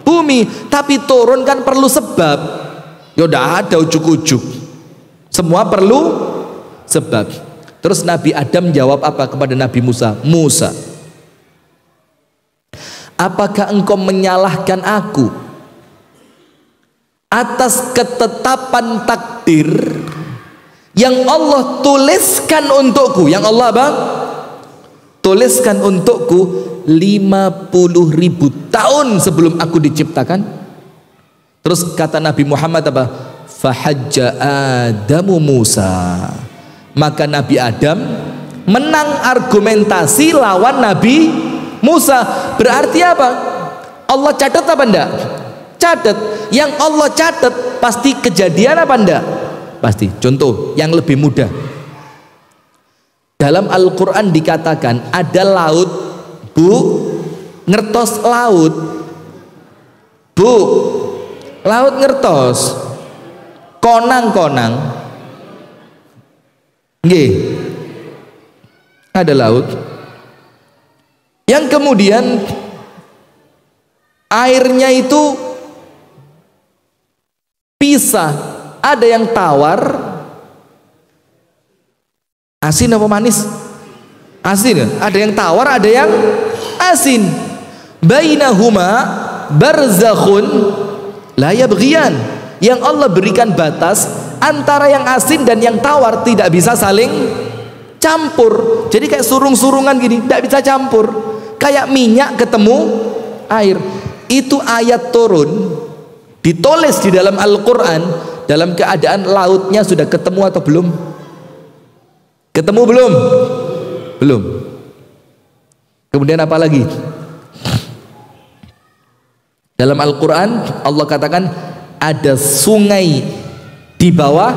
bumi. Tapi turun kan perlu sebab. Ya udah ada ujuk-ujuk. Semua perlu sebab. Terus Nabi Adam jawab apa kepada Nabi Musa? Musa, apakah engkau menyalahkan aku atas ketetapan takdir yang Allah tuliskan untukku? Yang Allah apa? Tuliskan untukku 50.000 tahun sebelum aku diciptakan. Terus kata Nabi Muhammad apa? Fahajja Adamu Musa. Maka Nabi Adam menang argumentasi lawan Nabi Musa. Berarti apa? Allah catat apa enggak? Catat. Yang Allah catat pasti kejadian apa enggak? Pasti. Contoh yang lebih mudah, dalam Al-Quran dikatakan ada laut, Bu, ngertos laut, Bu, laut ngertos, konang-konang, nggih, ada laut yang kemudian airnya itu pisah, ada yang tawar, asin apa manis? Asin. Ada yang tawar, ada yang asin. Bainahuma barzakhun la yabghiyan, yang Allah berikan batas antara yang asin dan yang tawar tidak bisa saling campur. Jadi kayak surung-surungan gini, tidak bisa campur. Kayak minyak ketemu air. Itu ayat turun, ditulis di dalam Al-Quran dalam keadaan lautnya sudah ketemu atau belum? Ketemu belum? Belum. Kemudian apa lagi? Dalam Al-Quran Allah katakan ada sungai di bawah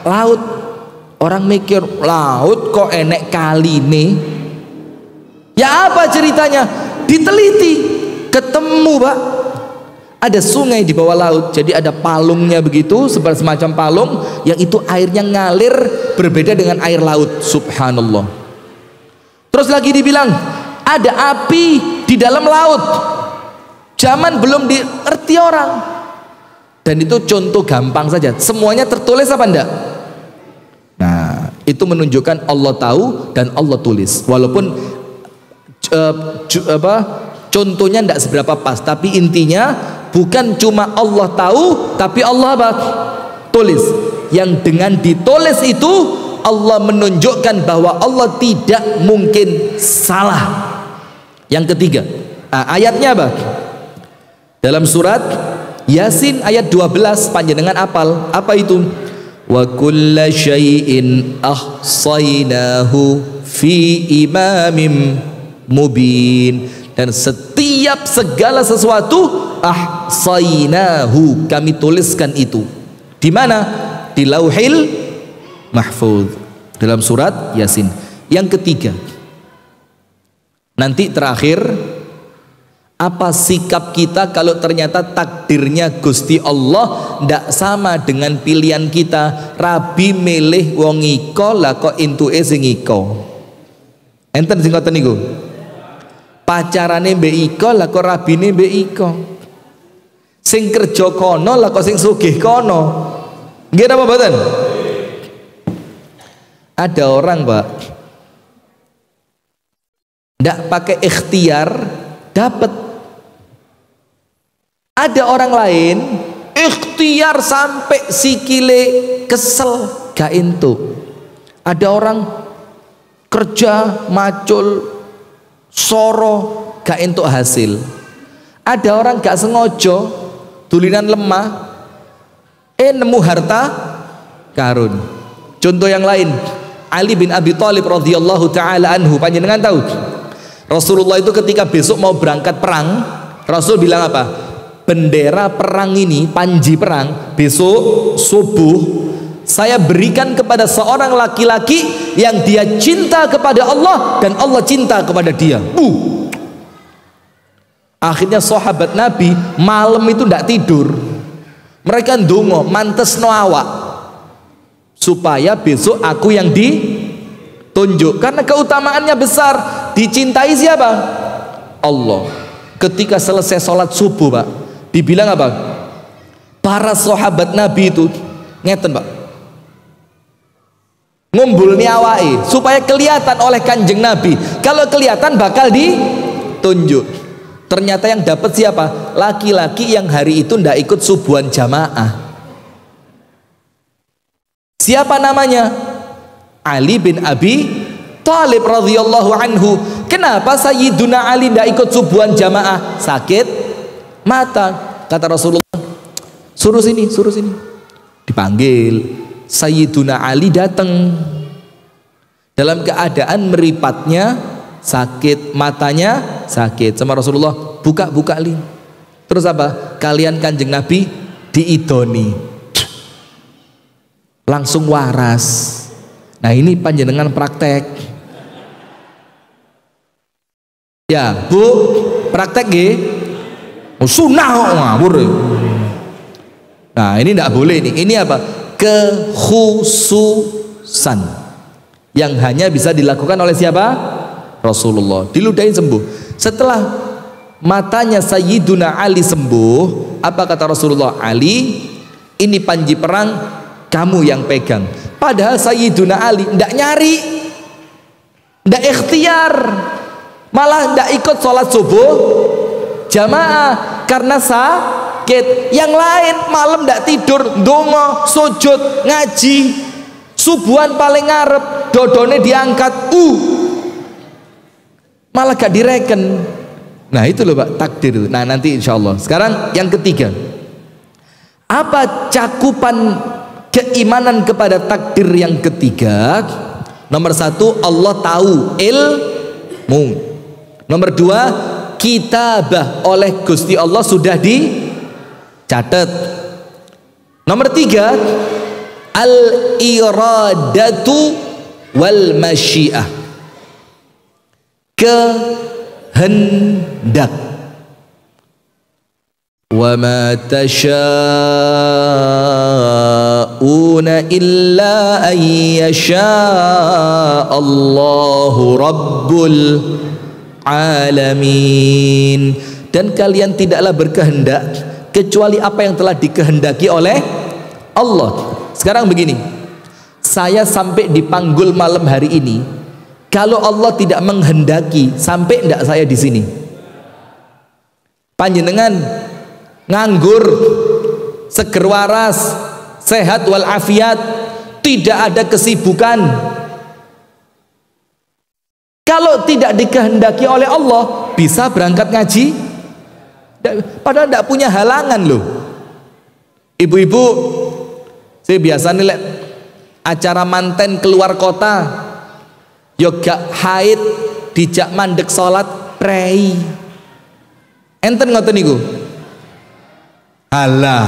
laut. Orang mikir, laut kok enek kali nih? Ya apa ceritanya? Diteliti, ketemu Pak, ada sungai di bawah laut. Jadi ada palungnya begitu, semacam palung yang itu airnya ngalir berbeda dengan air laut. Subhanallah. Terus lagi dibilang ada api di dalam laut, zaman belum diarti orang. Dan itu contoh gampang saja, semuanya tertulis apa enggak? Nah, itu menunjukkan Allah tahu dan Allah tulis. Walaupun contohnya enggak seberapa pas, tapi intinya bukan cuma Allah tahu, tapi Allah apa? Tulis. Yang dengan ditulis itu Allah menunjukkan bahwa Allah tidak mungkin salah. Yang ketiga, ayatnya apa? Dalam surat Yasin ayat 12, panjenengan apal? Apa itu? Wa kulla syai'in ahsaynahu fi imamim mubin. Dan setiap segala sesuatu ahsaynahu, kami tuliskan itu. Di mana? Di Lauhil Mahfuz, dalam surat Yasin. Yang ketiga, nanti terakhir, apa sikap kita kalau ternyata takdirnya Gusti Allah ndak sama dengan pilihan kita? Rabi milih wong iko, lah kok intuke sing iko. Enten sing ngoten niku. Pacarane mbek iko, lah kok rabine mbek iko. Sing kerja kono, lah kok sing sugih kono. Nggih napa mboten? Ada orang, Pak, ndak pakai ikhtiar dapat. Ada orang lain ikhtiar sampai sikile kesel gak entuk. Ada orang kerja macul soro gak entuk hasil. Ada orang gak sengaja tulinan lemah nemu harta karun. Contoh yang lain, Ali bin Abi Thalib radhiyallahu taala anhu, panjenengan tahu Rasulullah itu ketika besok mau berangkat perang, Rasul bilang apa? Bendera perang ini, panji perang, besok subuh saya berikan kepada seorang laki-laki yang dia cinta kepada Allah dan Allah cinta kepada dia. Akhirnya sahabat Nabi malam itu tidak tidur. Mereka ndonga mantesno awak supaya besok aku yang ditunjuk, karena keutamaannya besar. Dicintai siapa? Allah. Ketika selesai sholat subuh, Pak, dibilang apa? Para sahabat Nabi itu ngeten, Pak, ngumbulni awake supaya kelihatan oleh kanjeng Nabi. Kalau kelihatan bakal ditunjuk. Ternyata yang dapat siapa? Laki-laki yang hari itu ndak ikut subuhan jamaah. Siapa namanya? Ali bin Abi Thalib radhiyallahu anhu. Kenapa Sayyiduna Ali ndak ikut subuhan jamaah? Sakit mata. Kata Rasulullah, suruh sini. Dipanggil. Sayyiduna Ali datang dalam keadaan meripatnya sakit, matanya sakit. Sama Rasulullah, buka li. Terus apa? Kalian kanjeng Nabi diidoni, langsung waras. Nah ini panjenengan praktek ya Bu, praktek nggih. Sunnah ngawur. Nah ini tidak boleh nih. Ini apa? Kekhususan yang hanya bisa dilakukan oleh siapa? Rasulullah. Diludahin sembuh. Setelah matanya Sayyiduna Ali sembuh, apa kata Rasulullah? Ali, ini panji perang kamu yang pegang. Padahal Sayyiduna Ali tidak nyari, tidak ikhtiar, malah tidak ikut sholat subuh jamaah karena sakit. Yang lain malam ndak tidur, ndonga, sujud, ngaji, subuhan paling ngarep, dodone diangkat, malah gak direken. Nah itu loh Pak, takdir. Nah nanti insya Allah. Sekarang yang ketiga, apa cakupan keimanan kepada takdir yang ketiga? Nomor satu, Allah tahu ilmu. Nomor dua, kitabah oleh Gusti Allah sudah dicatat. Nomor tiga, al-iradatu wal masyiah, kehendak. Wa ma tasyauna illa an yasha Allahu rabbul alamin. Dan kalian tidaklah berkehendak kecuali apa yang telah dikehendaki oleh Allah. Sekarang begini, saya sampai dipanggul malam hari ini, kalau Allah tidak menghendaki, sampai enggak saya di sini? Panjenengan nganggur, seger waras, sehat walafiat, tidak ada kesibukan. Kalau tidak dikehendaki oleh Allah, bisa berangkat ngaji? Padahal tidak punya halangan loh. Ibu-ibu, saya biasa nih acara manten keluar kota, yoga haid, dijak mandek sholat, prei. Enten ngoten niku? Alah,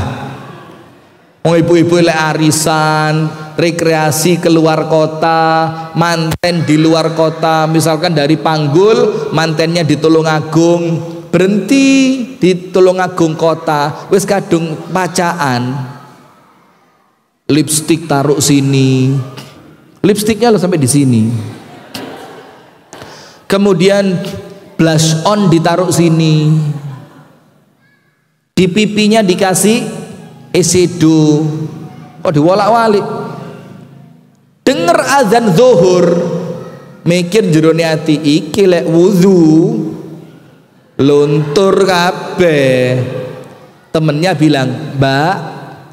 ibu-ibu lek arisan, rekreasi keluar kota, manten di luar kota, misalkan dari Panggul, mantennya di Tulungagung, berhenti di Tulungagung kota, wis kadung pacaan, lipstik taruh sini, lipstiknya lo sampai di sini, kemudian blush on ditaruh sini, di pipinya dikasih esedo, diwalak-walik. Denger azan zuhur, mikir jerone ati iki lek wudu luntur kabeh. Temennya bilang, "Mbak,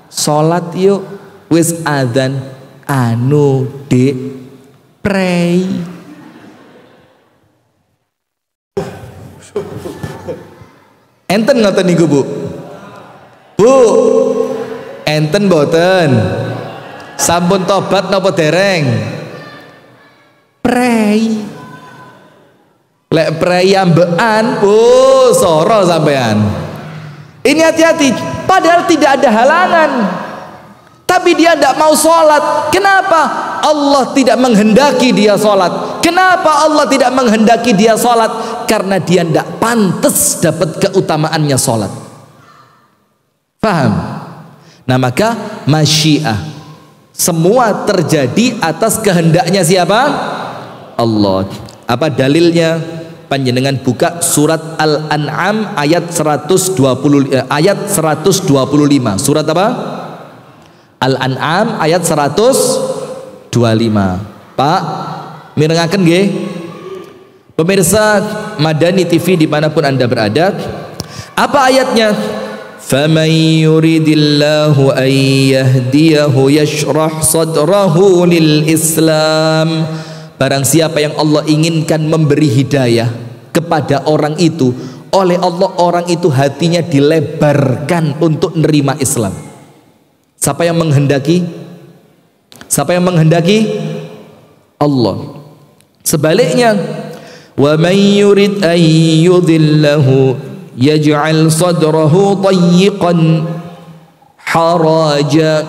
sholat yuk, wis azan." Anu Dek, prei. Enten ngoten niku Bu? Bu, enten boten? Sampun tobat napa dereng? Prei. Lek prei ambekan, soro sampean. Ini hati-hati, padahal tidak ada halangan. Tapi dia tidak mau sholat. Kenapa? Allah tidak menghendaki dia sholat. Kenapa Allah tidak menghendaki dia sholat? Karena dia tidak pantas dapat keutamaannya sholat. Paham? Nah maka masyiah, semua terjadi atas kehendaknya siapa? Allah. Apa dalilnya? Panjenengan buka surat Al-An'am ayat 125. Surat apa? Al-An'am ayat 125. Pak, mirengaken nggih? Pemirsa Madani TV dimanapun Anda berada, apa ayatnya? فَمَنْ يُرِدِ اللَّهُ أَنْ يَهْدِيَهُ يَشْرَحْ صَدْرَهُ لِلْإِسْلَامِ. Barang siapa yang Allah inginkan memberi hidayah kepada orang itu, oleh Allah orang itu hatinya dilebarkan untuk menerima Islam. Siapa yang menghendaki? Siapa yang menghendaki? Allah. Sebaliknya, وَمَنْ يُرِدْ أَنْ يُضِلَّهُ yaj'al sadrahu dayyiqan haraja.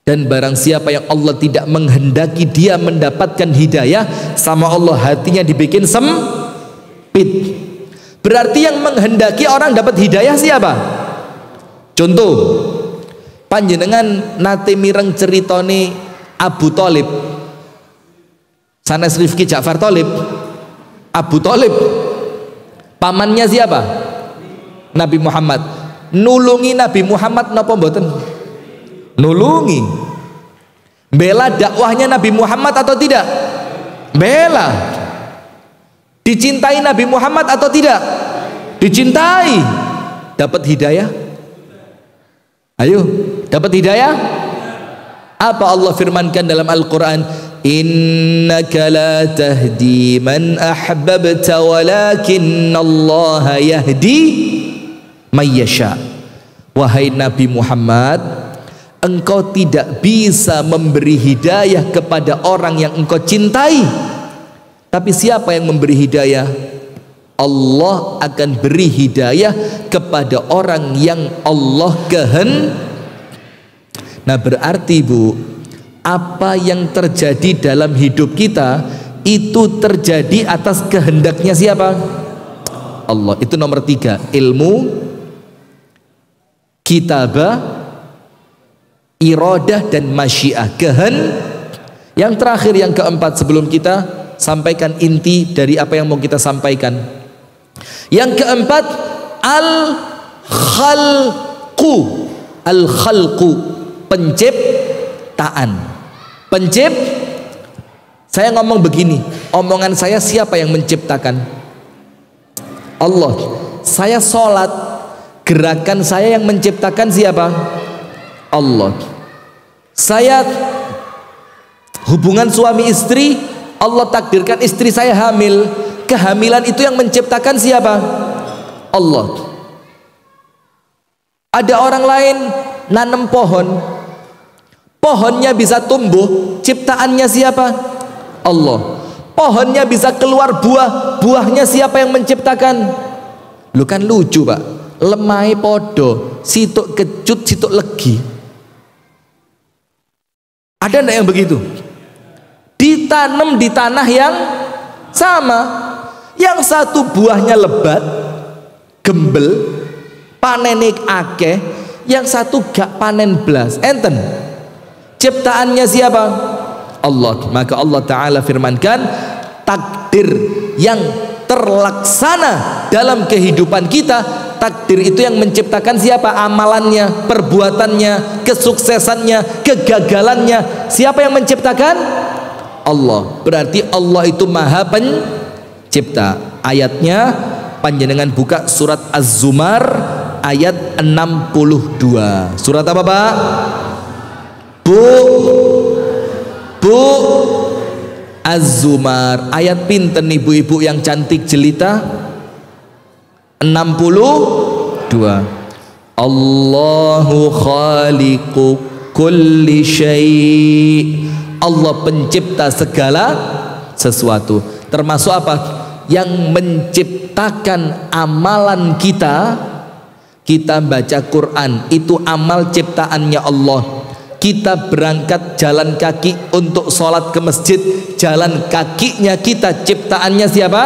Dan barang siapa yang Allah tidak menghendaki dia mendapatkan hidayah, sama Allah hatinya dibikin sempit. Berarti yang menghendaki orang dapat hidayah siapa? Contoh, panjenengan nate mireng ceritone Abu Thalib, sanes Rifki Ja'far Thalib. Abu Thalib pamannya siapa? Nabi Muhammad. Nulungi Nabi Muhammad napa mboten? Nulungi. Bela dakwahnya Nabi Muhammad atau tidak? Bela. Dicintai Nabi Muhammad atau tidak? Dicintai. dapat hidayah? Ayo, dapat hidayah? Apa Allah firmankan dalam Al-Quran? Innaka la tahdi man ahbabta walakinallaha yahdi may yasha. Wahai Nabi Muhammad, engkau tidak bisa memberi hidayah kepada orang yang engkau cintai. Tapi siapa yang memberi hidayah? Allah akan beri hidayah kepada orang yang Allah kehendaki. Nah, berarti Bu, apa yang terjadi dalam hidup kita itu terjadi atas kehendaknya siapa? Allah. Itu nomor 3, ilmu, kitabah, iradah dan masyiah, Yang terakhir, yang keempat, sebelum kita sampaikan inti dari apa yang mau kita sampaikan. Yang keempat, al-khalqu, penciptaan. Saya ngomong begini, omongan saya siapa yang menciptakan? Allah. Saya sholat, gerakan saya yang menciptakan siapa? Allah. Saya hubungan suami istri, Allah takdirkan istri saya hamil, kehamilan itu yang menciptakan siapa? Allah. Ada orang lain nanam pohon, pohonnya bisa tumbuh, ciptaannya siapa? Allah. Pohonnya bisa keluar buah, buahnya siapa yang menciptakan? Lu kan lucu Pak, lemai podo, situk kecut, situk legi. Ada enggak yang begitu? Ditanam di tanah yang sama, yang satu buahnya lebat, gembel, panenik akeh, yang satu gak panen blas. Enten ciptaannya siapa? Allah. Maka Allah Ta'ala firmankan, takdir yang terlaksana dalam kehidupan kita, takdir itu yang menciptakan siapa? Amalannya, perbuatannya, kesuksesannya, kegagalannya. Siapa yang menciptakan? Allah. Berarti Allah itu maha pencipta. Ayatnya panjenengan buka surat Az-Zumar ayat 62. Surat apa Pak? Bu Az-Zumar ayat pinten ibu-ibu yang cantik jelita? 62. Allahu khaliqu kulli syai'. Allah pencipta segala sesuatu, termasuk apa? Yang menciptakan amalan kita. Kita baca Quran itu amal ciptaannya Allah. Kita berangkat jalan kaki untuk sholat ke masjid, jalan kakinya kita, ciptaannya siapa?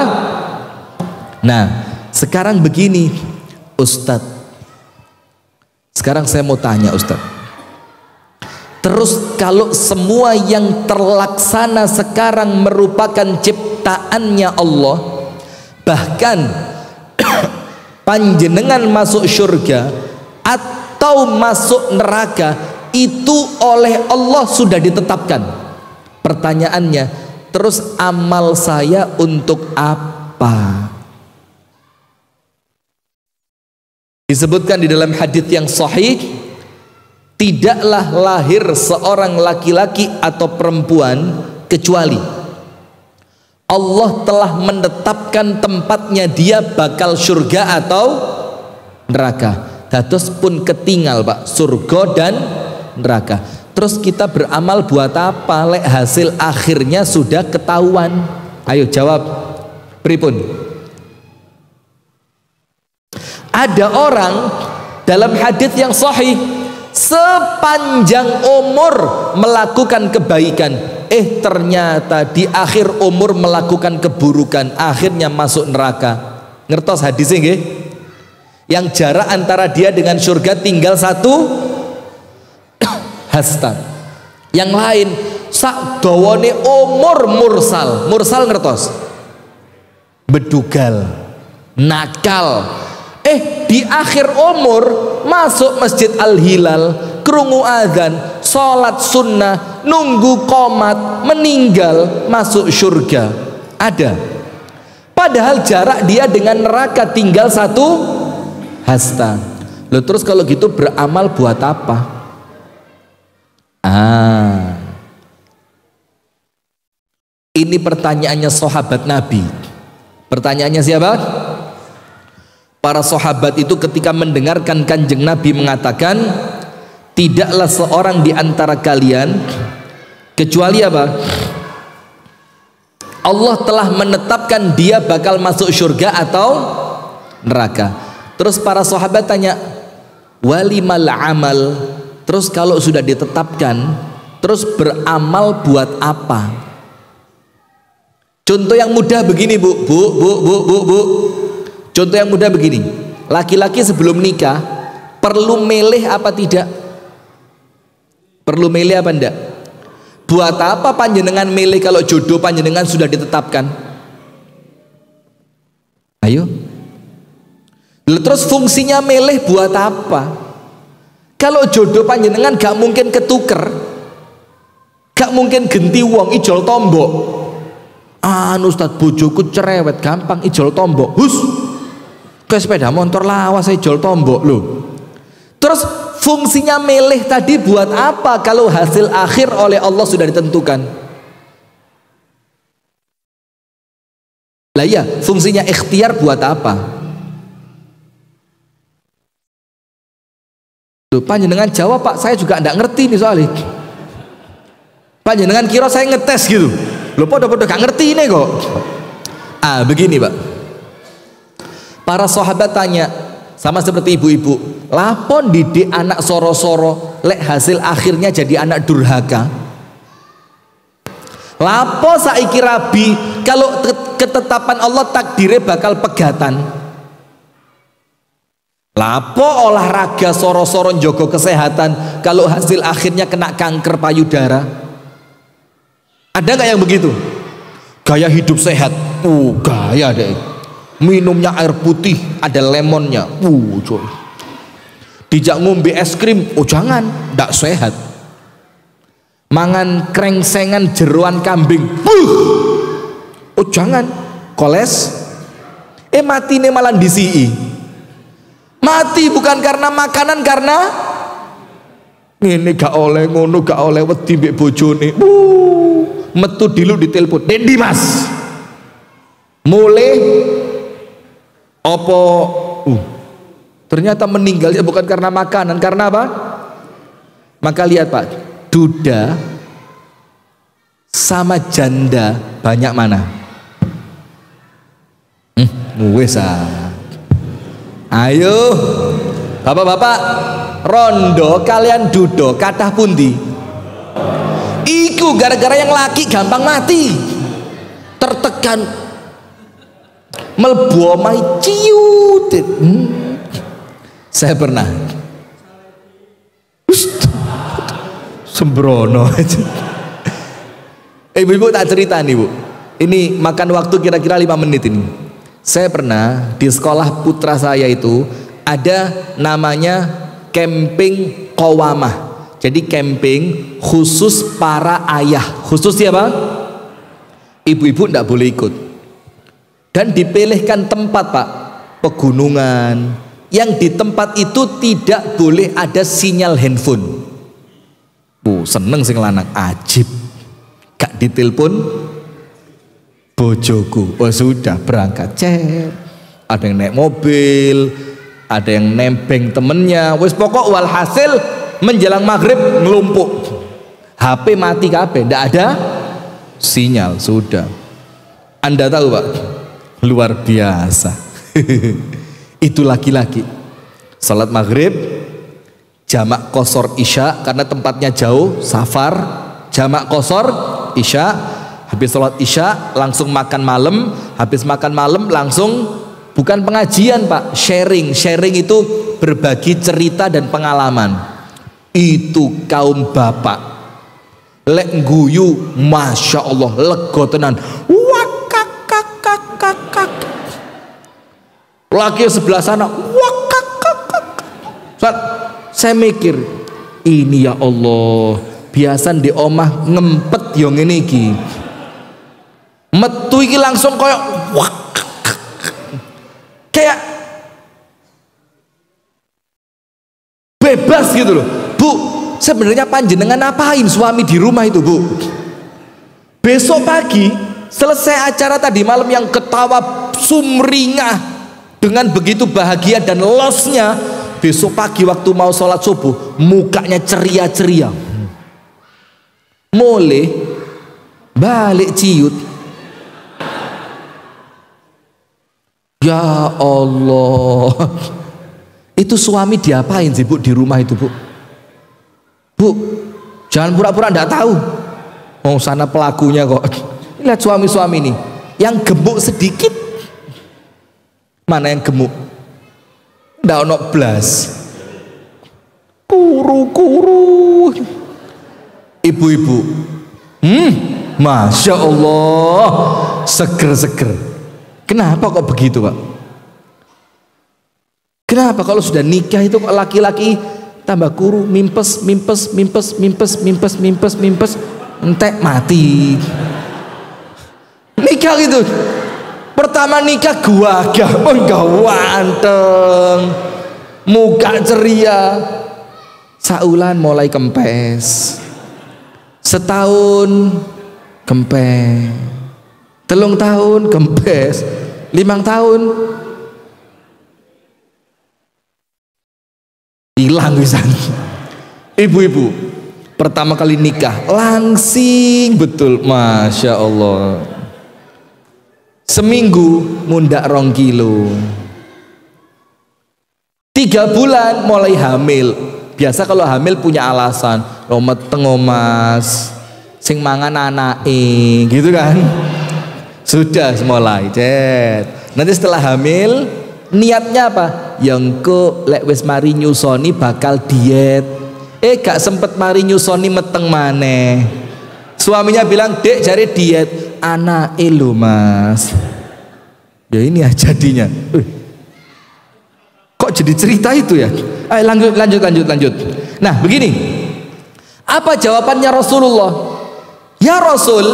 Nah, sekarang begini Ustadz, sekarang saya mau tanya Ustadz, terus kalau semua yang terlaksana sekarang merupakan ciptaannya Allah, bahkan panjenengan masuk surga atau masuk neraka itu oleh Allah sudah ditetapkan. Pertanyaannya, terus amal saya untuk apa? Disebutkan di dalam hadis yang sahih, tidaklah lahir seorang laki-laki atau perempuan kecuali Allah telah menetapkan tempatnya, dia bakal surga atau neraka. Dados pun ketinggal Pak, surga dan neraka. Terus kita beramal buat apa? Lek hasil akhirnya sudah ketahuan. Ayo jawab, pripun? Ada orang dalam hadis yang sahih sepanjang umur melakukan kebaikan, ternyata di akhir umur melakukan keburukan, akhirnya masuk neraka. Ngertos hadisnya nggih? Yang jarak antara dia dengan surga tinggal 1 hasta. Yang lain sak dawane umur mursal. Mursal ngertos? Bedugal, nakal. Di akhir umur masuk Masjid Al-Hilal, krungu azan, sholat sunnah, nunggu qomat, meninggal, masuk surga. Ada. Padahal jarak dia dengan neraka tinggal 1 hasta. Loh terus kalau gitu beramal buat apa? Ini pertanyaannya sahabat Nabi. Pertanyaannya siapa? Para sahabat itu ketika mendengarkan Kanjeng Nabi mengatakan, tidaklah seorang di antara kalian kecuali apa? Allah telah menetapkan dia bakal masuk surga atau neraka. Terus para sahabat tanya, walimal amal? Terus kalau sudah ditetapkan, terus beramal buat apa? Contoh yang mudah begini bu. Contoh yang mudah begini, laki-laki sebelum nikah perlu milih apa tidak? Perlu milih apa enggak? Buat apa panjenengan milih kalau jodoh panjenengan sudah ditetapkan? Ayo. Terus fungsinya milih buat apa? Kalau jodoh panjenengan gak mungkin ketuker, gak mungkin genti wong ijol tombok. Ustaz bojoku cerewet gampang ijol tombok. Ke sepeda motor lawas ijol tombok loh. Terus fungsinya milih tadi buat apa kalau hasil akhir oleh Allah sudah ditentukan? Lah iya, fungsinya ikhtiar buat apa? Loh, panjenengan jawab Pak, saya juga enggak ngerti nih soalnya. Panjenengan kira saya ngetes gitu. Loh podo-podo gak ngerti ini kok. Begini Pak. Para sahabat tanya, sama seperti ibu-ibu, lapon didik anak soro-soro lek hasil akhirnya jadi anak durhaka. Lapo saiki rabi kalau ketetapan Allah takdirnya bakal pegatan. Lapo olahraga soro-soro njogo kesehatan kalau hasil akhirnya kena kanker payudara. Ada nggak yang begitu? Gaya hidup sehat, gaya deh. Minumnya air putih ada lemonnya, coy. Dijak ngombe es krim, jangan, ndak sehat. Mangan krengsengan jeroan kambing, jangan, koles. Mati nih malah disii. Mati bukan karena makanan, karena ini gak oleh ngono, gak oleh wedi mbek bojone. Metu dilu ditelepon, "Dendi Mas." Mulai opo ternyata meninggalnya bukan karena makanan, karena apa? Maka lihat Pak, duda sama janda banyak mana? Ayo bapak-bapak, rondo kalian dudo kathah pundi? Iku gara-gara yang laki gampang mati, tertekan melbu omai ciut. Saya pernah sembrono. Ibu-ibu tak cerita nih Bu, ini makan waktu kira-kira 5 menit ini. Saya pernah di sekolah putra saya itu ada namanya camping qawamah. Jadi camping khusus para ayah, khusus siapa? Ibu-ibu tidak boleh ikut. Dan dipilihkan tempat Pak, pegunungan, yang di tempat itu tidak boleh ada sinyal handphone. Seneng sing lanang, ajib, gak ditelepon bojoku. Sudah berangkat, ada yang naik mobil, ada yang nempeng temennya, wis pokok walhasil menjelang maghrib ngelumpuk, HP mati kabeh, ndak ada sinyal. Sudah, Anda tahu Pak, luar biasa. Itu laki-laki salat maghrib jamak qosor isya karena tempatnya jauh, safar, jamak qosor isya, habis salat isya langsung makan malam, habis makan malam langsung bukan pengajian Pak, sharing itu berbagi cerita dan pengalaman. Itu kaum bapak lek guyu masya Allah lego tenan, laki sebelah sana saya mikir ini ya Allah, biasa di omah ngempet yang ini iki metu iki langsung kayak bebas gitu loh. Bu, sebenarnya panjenengan ngapain suami di rumah itu, Bu? Besok pagi selesai acara tadi malam yang ketawa sumringah dengan begitu bahagia dan losnya, besok pagi waktu mau sholat subuh mukanya ceria-ceria, mulai balik ciut. Ya Allah, itu suami diapain sih, Bu, di rumah itu, Bu? Bu, jangan pura-pura enggak tahu. Oh, sana pelakunya kok. Lihat suami-suami ini, yang gemuk sedikit. Mana yang gemuk? Ndak ono blas. Kuru-kuru. Ibu-ibu. Masya Allah, seger-seger. Kenapa kok begitu, Pak? Kenapa kalau sudah nikah itu kok laki-laki tambah kuru, mimpes, entek mati. Nikah gitu. Pertama nikah gagah, ganteng, muka ceria. Saulan mulai kempes. Setahun kempes. 3 tahun kempes. 5 tahun hilang pisan. Ibu-ibu pertama kali nikah langsing betul, Masya Allah. Seminggu mundak 2 kilo. 3 bulan mulai hamil. Biasa kalau hamil punya alasan, meteng Mas, sing mangan anake, gitu kan. Sudah mulai nanti setelah hamil niatnya apa? Yang lek wis mari nyusoni bakal diet. Gak sempet mari nyusoni meteng maneh. Suaminya bilang, "Dek, cari diet." Anake lho, Mas. Ya ini ya jadinya. Kok jadi cerita itu ya? Ayo lanjut. Nah, begini. Apa jawabannya Rasulullah? Ya Rasul,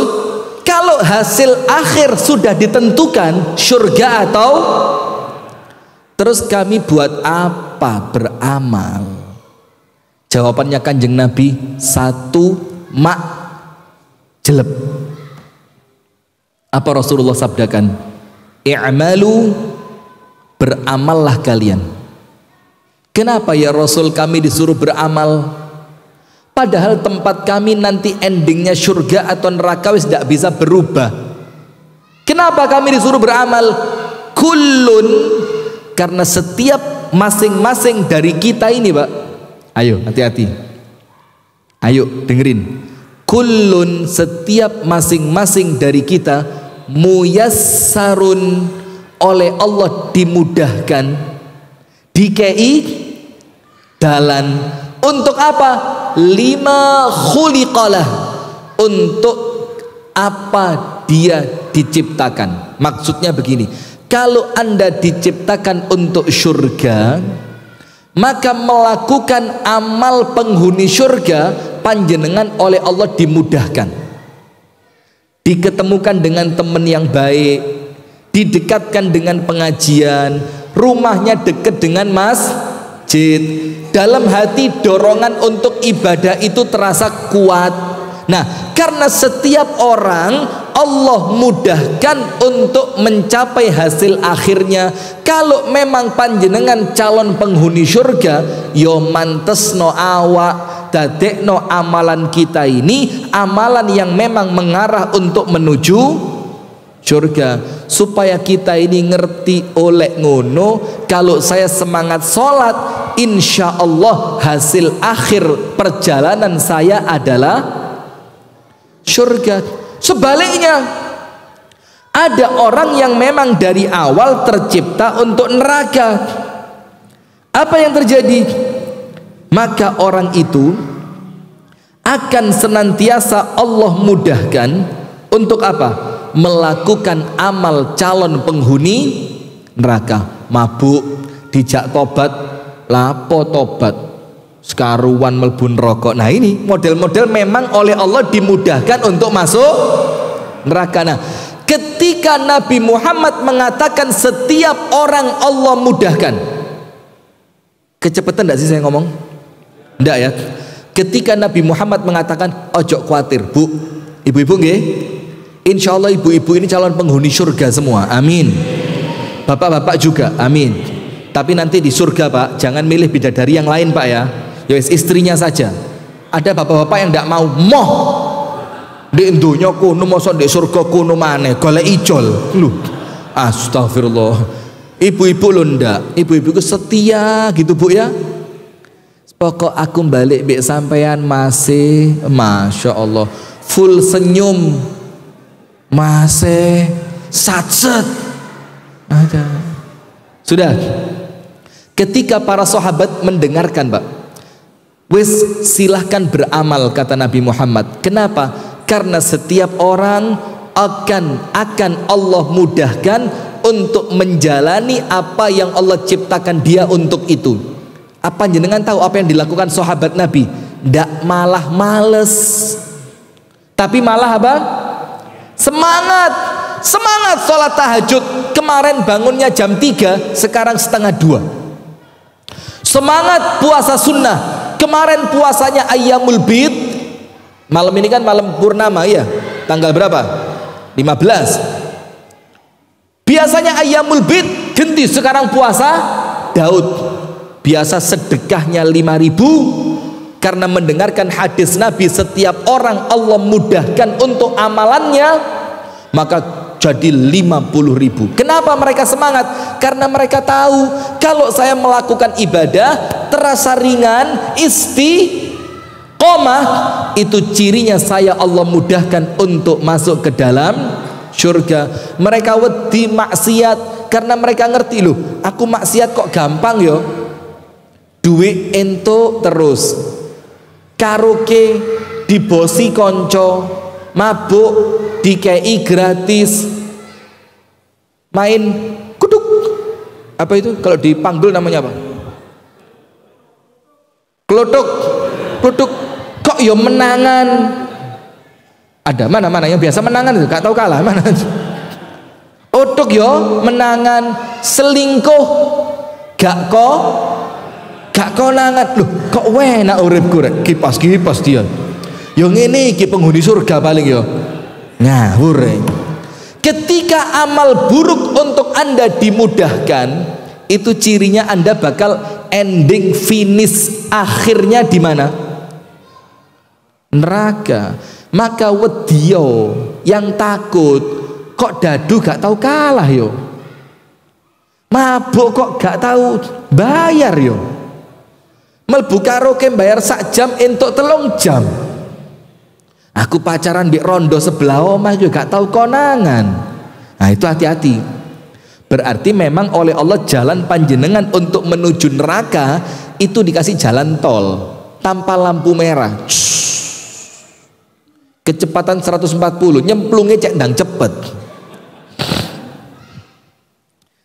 kalau hasil akhir sudah ditentukan, surga atau, terus kami buat apa beramal? Jawabannya Kanjeng Nabi, 1 mak jeleb. Apa Rasulullah sabdakan? I'malu, beramallah kalian. Kenapa ya Rasul kami disuruh beramal? Padahal tempat kami nanti endingnya surga atau neraka wis tidak bisa berubah. Kenapa kami disuruh beramal? Kullun, karena setiap masing-masing dari kita ini, Pak. Ayo, hati-hati. Ayo, dengerin. Kullun, setiap masing-masing dari kita, muyassarun, oleh Allah dimudahkan, dikei dalan. Untuk apa? 5 khuliqalah, untuk apa dia diciptakan. Maksudnya begini, kalau Anda diciptakan untuk surga, maka melakukan amal penghuni surga panjenengan oleh Allah dimudahkan. Diketemukan dengan teman yang baik, didekatkan dengan pengajian, rumahnya dekat dengan masjid, dalam hati dorongan untuk ibadah itu terasa kuat. Nah, karena setiap orang Allah mudahkan untuk mencapai hasil akhirnya. Kalau memang panjenengan calon penghuni surga, yo mantesno awak dadekno amalan kita ini amalan yang memang mengarah untuk menuju surga, supaya kita ini ngerti oleh ngono. Kalau saya semangat sholat, insya Allah hasil akhir perjalanan saya adalah surga. Sebaliknya, ada orang yang memang dari awal tercipta untuk neraka. Apa yang terjadi? Maka orang itu akan senantiasa Allah mudahkan untuk apa? Melakukan amal calon penghuni neraka. Mabuk, dijak tobat, lapo tobat, sekaruan melbun rokok. Nah, ini model-model memang oleh Allah dimudahkan untuk masuk neraka. Nah, ketika Nabi Muhammad mengatakan setiap orang Allah mudahkan, kecepatan enggak sih saya ngomong? Ndak ya. Ketika Nabi Muhammad mengatakan ojo khawatir bu, ibu-ibu nggih, insya Allah ibu-ibu ini calon penghuni surga semua, amin. Bapak-bapak juga, amin. Tapi nanti di surga pak, jangan milih bidadari yang lain pak ya, yowes istrinya saja. Ada bapak-bapak yang ndak mau moh di dunya kuno, mosok di surga kuno maneh golek ijol lu. Astagfirullah. Ibu-ibu lo ndak, ibu-ibu ku setia gitu bu ya. Pokok aku balik mbek sampean masih masya Allah full senyum, masih satset ada. Sudah. Ketika para sahabat mendengarkan pak, wis silahkan beramal kata Nabi Muhammad. Kenapa? Karena setiap orang akan Allah mudahkan untuk menjalani apa yang Allah ciptakan dia untuk itu. Apa jenengan tahu apa yang dilakukan sahabat Nabi? Ndak malah males, tapi malah apa? Semangat sholat tahajud. Kemarin bangunnya jam 3, sekarang setengah 2. Semangat puasa sunnah. Kemarin puasanya Ayyamul Bid, malam ini kan malam purnama ya, tanggal berapa? 15. Biasanya Ayyamul Bid ganti, sekarang puasa Daud. Biasa sedekahnya 5.000, karena mendengarkan hadis Nabi setiap orang Allah mudahkan untuk amalannya, maka jadi 50.000. Kenapa mereka semangat? Karena mereka tahu kalau saya melakukan ibadah terasa ringan, istiqomah, itu cirinya saya Allah mudahkan untuk masuk ke dalam surga. Mereka wedi maksiat karena mereka ngerti loh, aku maksiat kok gampang yo. Duit ento terus, karaoke dibosi konco, mabuk dikei gratis, main kuduk, apa itu kalau dipanggul namanya apa? Klotok, kok yo menangan. Ada mana yang biasa menangan itu, gak tahu kalah mana. Otok yo menangan, selingkuh gak konangan. Loh kok enak uripku rek, kipas dia. Yo ngene iki penghuni surga paling yo. Ngawur rek. Ketika amal buruk untuk Anda dimudahkan, itu cirinya Anda bakal ending finish akhirnya di mana? Neraka. Maka wediyo yang takut kok dadu gak tahu kalah yo. Mabuk kok gak tahu bayar yo. Melbu karaoke bayar sak jam entuk 3 jam. Aku pacaran di rondo sebelah omah juga gak tahu konangan. Nah itu hati-hati. Berarti memang oleh Allah jalan panjenengan untuk menuju neraka itu dikasih jalan tol tanpa lampu merah. Kecepatan 140, nyemplungnya cek ndang cepet.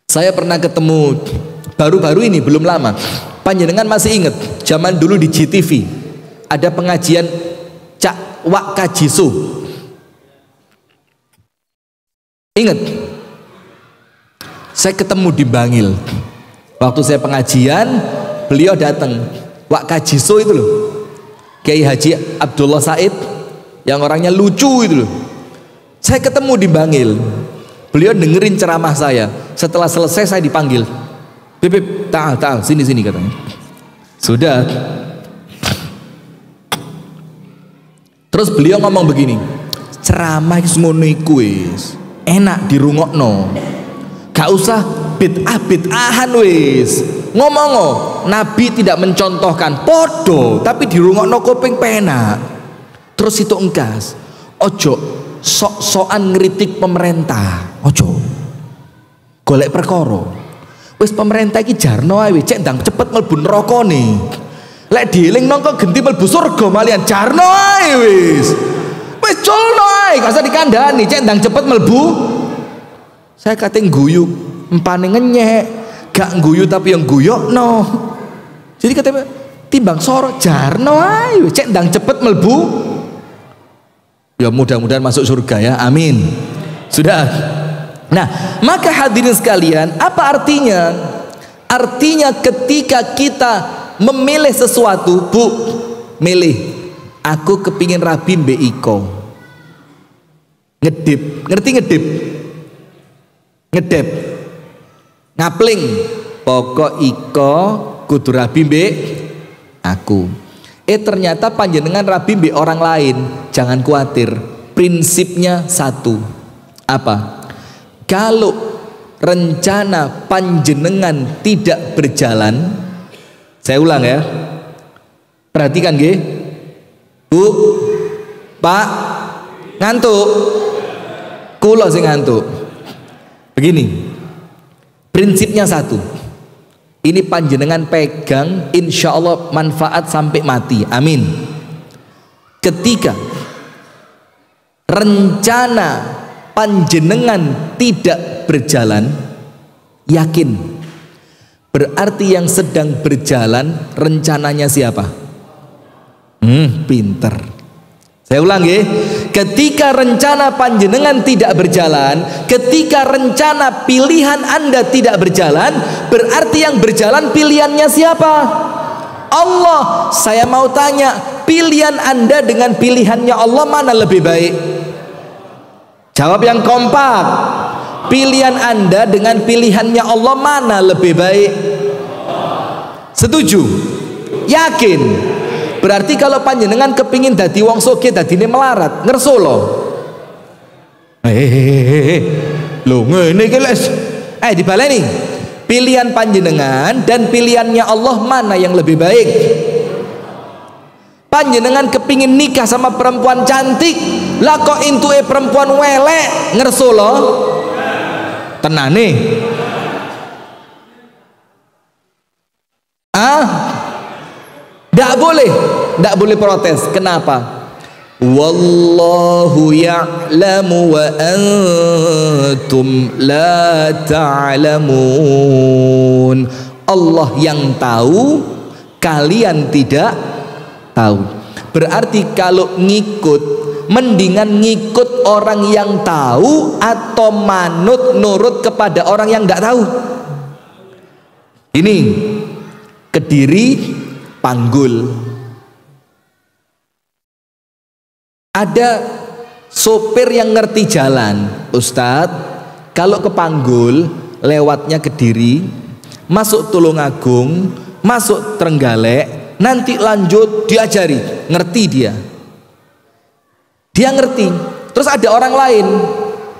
Saya pernah ketemu baru-baru ini, belum lama. Panjenengan masih ingat zaman dulu di GTV ada pengajian Cak Wak Kajiso. Ingat? Saya ketemu di Bangil. Waktu saya pengajian, beliau datang. Wak Kajiso itu loh, Kiai Haji Abdullah Said, yang orangnya lucu itu loh. Saya ketemu di Bangil. Beliau dengerin ceramah saya. Setelah selesai saya dipanggil. Beb, ta'al, sini katanya. Sudah. Terus beliau ngomong begini, ceramah ngono iku wis enak dirungokno. Gak usah bid'ahan wis. Ngomong Nabi tidak mencontohkan podo, tapi dirungokno kuping penak. Terus itu engkas. Ojo sok-sokan ngritik pemerintah. Ojo. Golek perkara. Wis pemerintah iki jarno ae cek ndang cepet mlebu neraka nih. Lek dielingno kok genti mlebu surga malian jarno ae wis. Wis culno ae gak usah dikandani cek ndang cepet mlebu. Saya kate guyu empane ngenyek, gak guyu tapi yang guyokno. Jadi kate timbang soro jarno ae cek ndang cepet mlebu. Ya mudah-mudahan masuk surga ya. Amin. Sudah. Nah, maka hadirin sekalian, apa artinya? Artinya ketika kita memilih sesuatu, Bu, milih. Aku kepingin rabi mbek Iko. Ngedip, ngerti ngedip? Ngedip. Ngapling. Pokok Iko kudu rabi mbek aku. Ternyata panjenengan rabi mbek orang lain. Jangan khawatir. Prinsipnya satu. Apa? Kalau rencana panjenengan tidak berjalan, saya ulang ya, perhatikan nggih, Bu, Pak, ngantuk, kulo sing ngantuk. Begini, prinsipnya satu. Ini panjenengan pegang, insya Allah manfaat sampai mati. Amin. Ketika rencana panjenengan tidak berjalan, yakin berarti yang sedang berjalan rencananya siapa? Pinter. Saya ulang ya, ketika rencana panjenengan tidak berjalan, ketika rencana pilihan Anda tidak berjalan, berarti yang berjalan pilihannya siapa? Allah. Saya mau tanya, pilihan Anda dengan pilihannya Allah mana lebih baik? Jawab yang kompak. Pilihan Anda dengan pilihannya Allah mana lebih baik? Setuju? Yakin? Berarti kalau panjenengan kepingin dadi wong soge, dadine melarat, ngerso lo. Lho ngene iki les. Dibaleni. Pilihan panjenengan dan pilihannya Allah mana yang lebih baik? Panjenengan kepingin nikah sama perempuan cantik, lah kok intuke perempuan welek, ngerso lo? Tenane. Ndak boleh protes. Kenapa? Wallahu ya'lamu wa antum la ta'lamun. Allah yang tahu, kalian tidak tahu. Berarti kalau ngikut, mendingan ngikut orang yang tahu atau manut nurut kepada orang yang tidak tahu. Ini Kediri, Panggul. Ada sopir yang ngerti jalan, Ustadz, kalau ke Panggul lewatnya Kediri, masuk Tulungagung, masuk Trenggalek, nanti lanjut diajari, ngerti dia ngerti. Terus ada orang lain,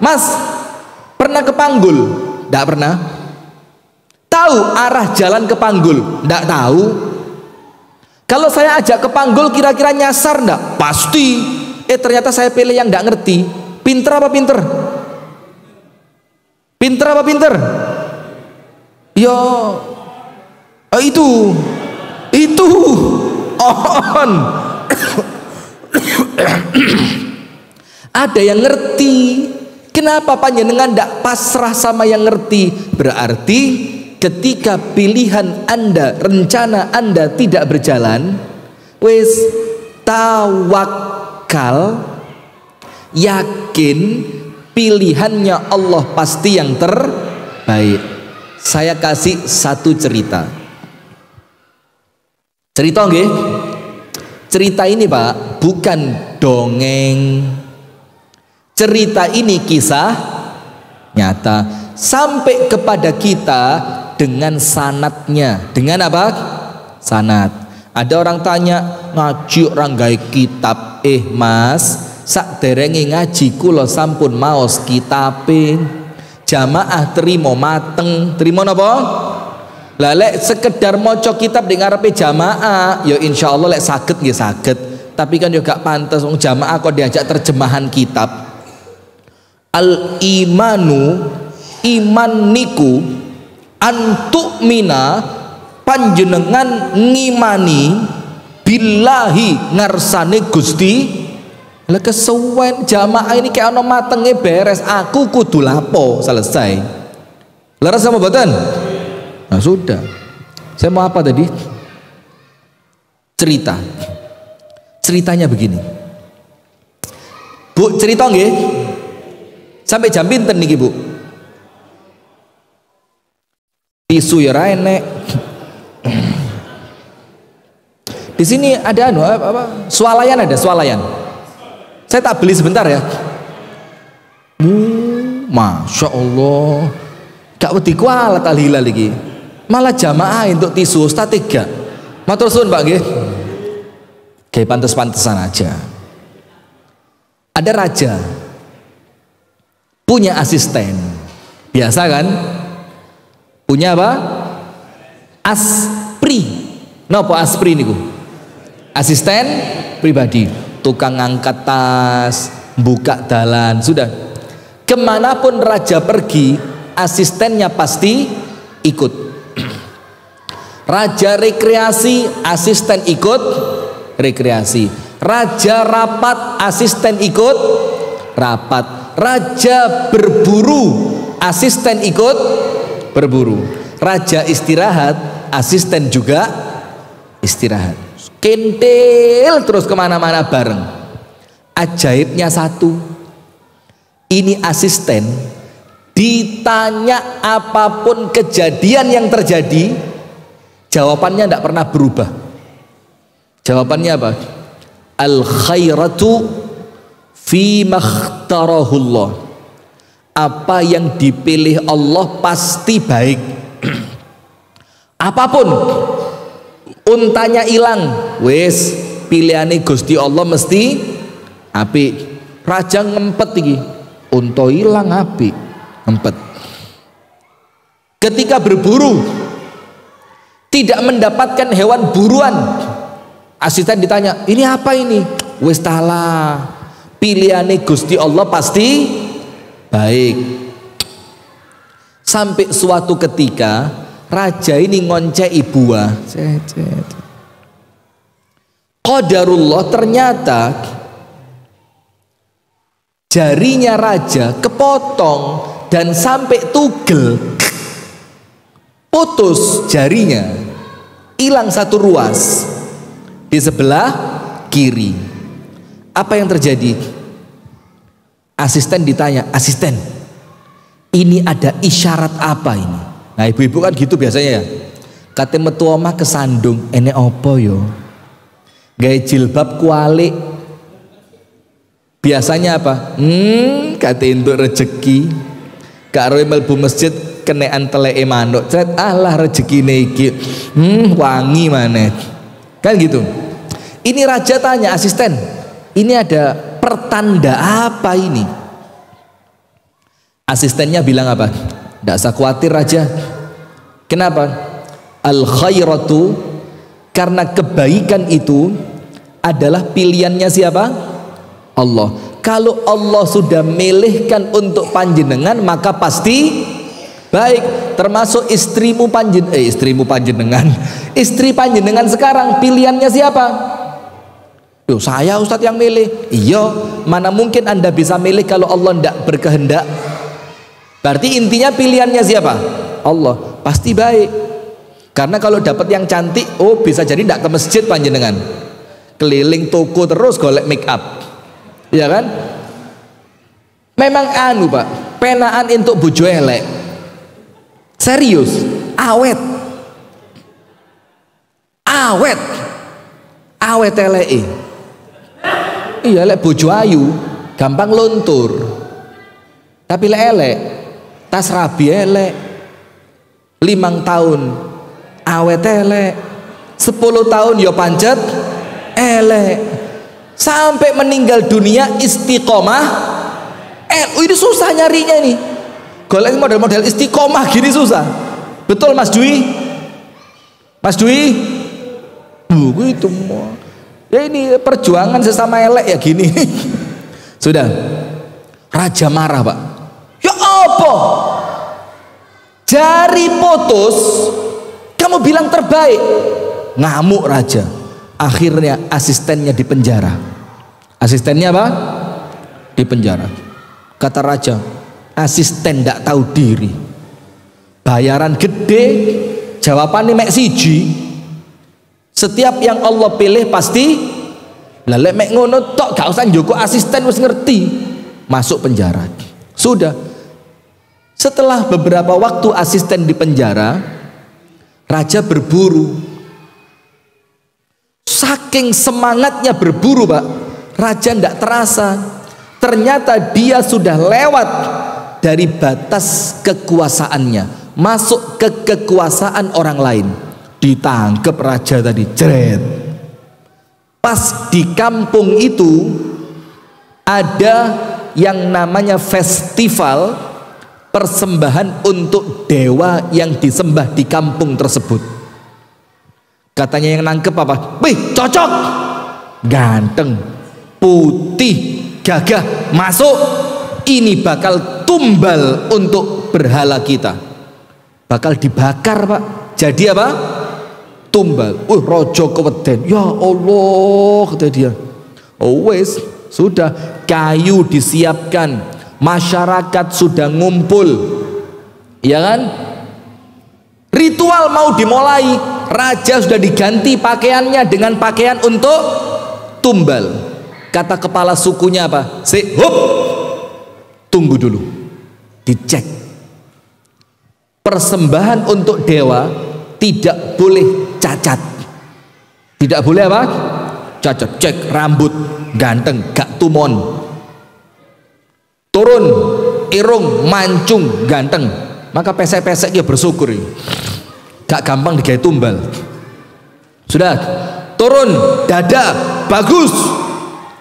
Mas, pernah ke Panggul? Tidak pernah. Tahu arah jalan ke Panggul? Tidak tahu. Kalau saya ajak ke Panggul kira-kira nyasar enggak? Pasti. Ternyata saya pilih yang enggak ngerti. Pinter apa pinter? Pinter apa pinter? Ya itu on. Ada yang ngerti. Kenapa panjenengan enggak pasrah sama yang ngerti? Berarti ketika pilihan Anda, rencana Anda tidak berjalan, wis tawakal, yakin pilihannya Allah pasti yang terbaik. Saya kasih satu cerita. Cerita nggih? Cerita ini Pak bukan dongeng. Cerita ini kisah nyata sampai kepada kita dengan sanadnya. Dengan apa? Sanad. Ada orang tanya, ngaji orang gawe kitab. Mas, sak derenge ngaji kula sampun maos kitabe. Jamaah terima mateng. Terima napa? Lah lek sekedar maca kitab di ngarepe jamaah, ya insyaallah lek saged nggih saged. Tapi kan yo gak pantes wong jamaah kok diajak terjemahan kitab. Al imanu, iman niku antu'mina, panjenengan ngimani billahi ngarsane Gusti. Lah kesuwen jamaah ini kayak ono matenge beres, aku kudu lapo, selesai. Leres sama mboten? Nah sudah. Saya mau apa tadi? Cerita. Ceritanya begini. Bu, cerita nggih? Sampai jam pinten niki, Bu? Tisu ya ra enek. Di sini ada swalayan, ada swalayan. Saya tak beli sebentar ya. Masya Allah. Gak wedi kualat al hilal lagi. Malah jamaah untuk tisu Ustaz 3. Matur suwun Pak nggih. Kayak pantes-pantesan aja. Ada raja punya asisten. Biasa kan? Punya apa? Aspri. Napa aspri niku? Asisten pribadi, tukang ngangkat tas, buka dalan, sudah. Kemanapun raja pergi, asistennya pasti ikut. Raja rekreasi, asisten ikut rekreasi. Raja rapat, asisten ikut rapat. Raja berburu, asisten ikut berburu. Raja istirahat, asisten juga istirahat. Kentil terus kemana-mana bareng. Ajaibnya satu, ini asisten ditanya apapun kejadian yang terjadi, jawabannya tidak pernah berubah. Jawabannya apa? Al khairatu fi makhtarahullah. Apa yang dipilih Allah pasti baik. Apapun, untanya hilang, wes pilihane Gusti Allah mesti apik. Raja ngempet iki, unta hilang apik, ngempet. Ketika berburu tidak mendapatkan hewan buruan, asisten ditanya, ini apa ini? Wes talah, pilihane Gusti Allah pasti baik. Sampai suatu ketika raja ini ngoncei buah. Qadarullah, ternyata jarinya raja kepotong dan sampai tugel, putus jarinya, hilang satu ruas di sebelah kiri. Apa yang terjadi? Asisten ditanya, asisten, ini ada isyarat apa ini? Nah ibu-ibu kan gitu biasanya ya. Kate metu omah kesandung, enek opo yo? Gawe jilbab kualik. Biasanya apa? Kate untuk rezeki. Karo mlebu masjid kenean teleke manuk. Cet alah rezekine iki. Wangi maneh. Kan gitu. Ini raja tanya asisten, ini ada pertanda apa ini? Asistennya bilang apa? Tidak usah khawatir raja. Kenapa? Al khairatu, karena kebaikan itu adalah pilihannya siapa? Allah. Kalau Allah sudah milihkan untuk panjenengan, maka pasti baik. Termasuk istrimu panjenengan, istri panjenengan sekarang pilihannya siapa? Loh, saya Ustadz yang milih. Iya, mana mungkin Anda bisa milih kalau Allah tidak berkehendak? Berarti intinya pilihannya siapa? Allah. Pasti baik. Karena kalau dapat yang cantik, oh bisa jadi tidak ke masjid panjenengan, keliling toko terus golek make up, ya kan? Memang anu Pak, penaan untuk bojo elek, serius, awet elek. Iya, lek bojo ayu gampang luntur, tapi lek elek tas rabi elek, 5 tahun awet elek, 10 tahun yo pancet elek, sampai meninggal dunia istiqomah. Ini susah nyarinya nih, golek model-model istiqomah gini susah. Betul Mas Dwi? Mas Dwi? Itu mau ya, ini perjuangan sesama elek ya gini. Sudah, raja marah Pak. Ya apa? Jari putus, kamu bilang terbaik. Ngamuk raja. Akhirnya asistennya dipenjara. Asistennya apa? Dipenjara. Kata raja, asisten tidak tahu diri, bayaran gede, jawabannya mek siji. Setiap yang Allah pilih pasti lelek mek ngono tok, gak usah njogo asisten, wis ngerti. Masuk penjara. Sudah. Setelah beberapa waktu asisten di penjara, raja berburu. Saking semangatnya berburu, Pak, raja tidak terasa ternyata dia sudah lewat dari batas kekuasaannya, masuk ke kekuasaan orang lain. Ditangkap raja tadi, jeret. Pas di kampung itu ada yang namanya festival persembahan untuk dewa yang disembah di kampung tersebut. Katanya yang nangkep apa? Wih, cocok, ganteng, putih, gagah, masuk. Ini bakal tumbal untuk berhala kita, bakal dibakar, Pak. Jadi apa? Tumbal. Rojo keweden. Ya Allah, kata dia. Oh wes, sudah, kayu disiapkan, masyarakat sudah ngumpul, ya kan? Ritual mau dimulai, raja sudah diganti pakaiannya dengan pakaian untuk tumbal. Kata kepala sukunya apa? Hup, tunggu dulu, dicek. Persembahan untuk dewa tidak boleh cacat. Tidak boleh apa? Cacat. Cek rambut, ganteng, gak tumon. Turun, irung, mancung, ganteng. Maka pesek-pesek dia bersyukur, gak gampang digawe tumbal. Sudah, turun, dada bagus,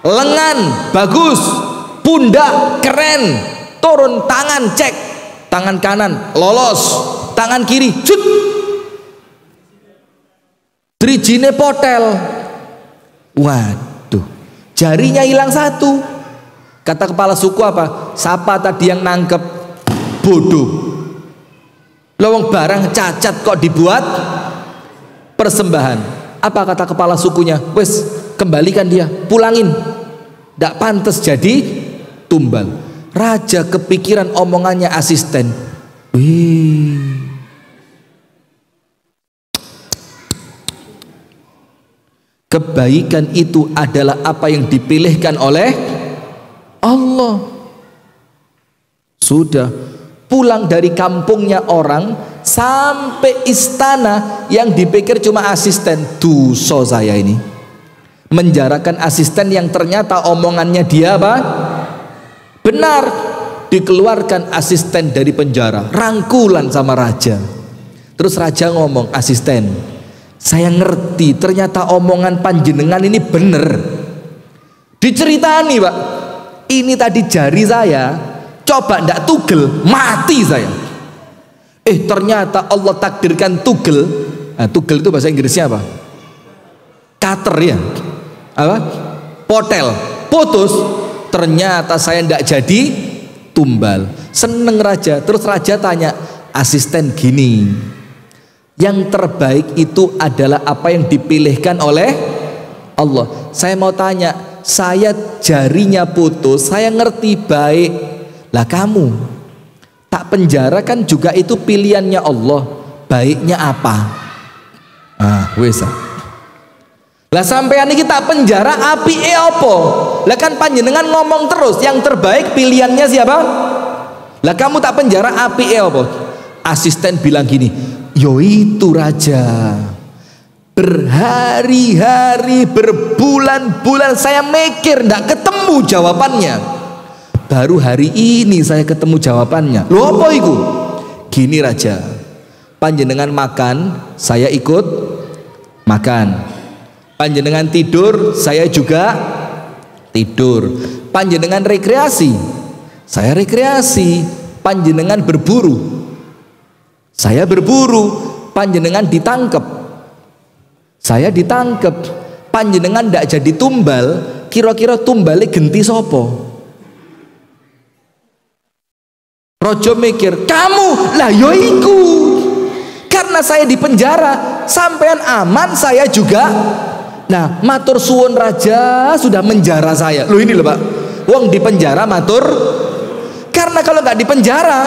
lengan bagus, pundak keren. Turun, tangan cek, tangan kanan lolos, tangan kiri cut, drijine potel. Waduh, jarinya hilang satu. Kata kepala suku apa? Siapa tadi yang nangkep? Bodoh. Lowong barang cacat kok dibuat persembahan. Apa kata kepala sukunya? Wes, kembalikan dia, pulangin. Tidak pantas jadi tumbal. Raja kepikiran omongannya asisten. Wih, kebaikan itu adalah apa yang dipilihkan oleh Allah. Sudah, pulang dari kampungnya orang sampai istana, yang dipikir cuma asisten. Dosa saya ini, menjarakan asisten yang ternyata omongannya dia apa? Benar. Dikeluarkan asisten dari penjara, rangkulan sama raja. Terus raja ngomong, asisten, saya ngerti ternyata omongan panjenengan ini bener. Diceritani, Pak, ini tadi jari saya coba ndak tugel, mati saya. Ternyata Allah takdirkan tugel. Nah, tugel itu bahasa Inggrisnya apa? Cutter ya? Apa? Potel, putus. Ternyata saya ndak jadi tumbal. Seneng raja. Terus raja tanya, asisten gini, yang terbaik itu adalah apa yang dipilihkan oleh Allah. Saya mau tanya, saya jarinya putus, saya ngerti baik. Lah kamu tak penjara kan juga itu pilihannya Allah. Baiknya apa? Wes. Lah sampean iki tak penjara apike apa? Lah kan panjenengan ngomong terus yang terbaik pilihannya siapa? Lah kamu tak penjara apike apa? Asisten bilang gini, yo itu raja, berhari-hari, berbulan-bulan saya mikir ndak ketemu jawabannya. Baru hari ini saya ketemu jawabannya. Loh apa itu? Gini raja, panjenengan makan, saya ikut makan. Panjenengan tidur, saya juga tidur. Panjenengan rekreasi, saya rekreasi. Panjenengan berburu, saya berburu. Panjenengan ditangkap, saya ditangkap. Panjenengan ndak jadi tumbal, kira-kira tumbalnya genti sopo? Rojo mikir, kamu lah yoiku. Karena saya di penjara, sampean aman, saya juga. Nah, matur suwun raja sudah menjara saya. Loh ini loh Pak, wong di penjara matur. Karena kalau nggak di penjara,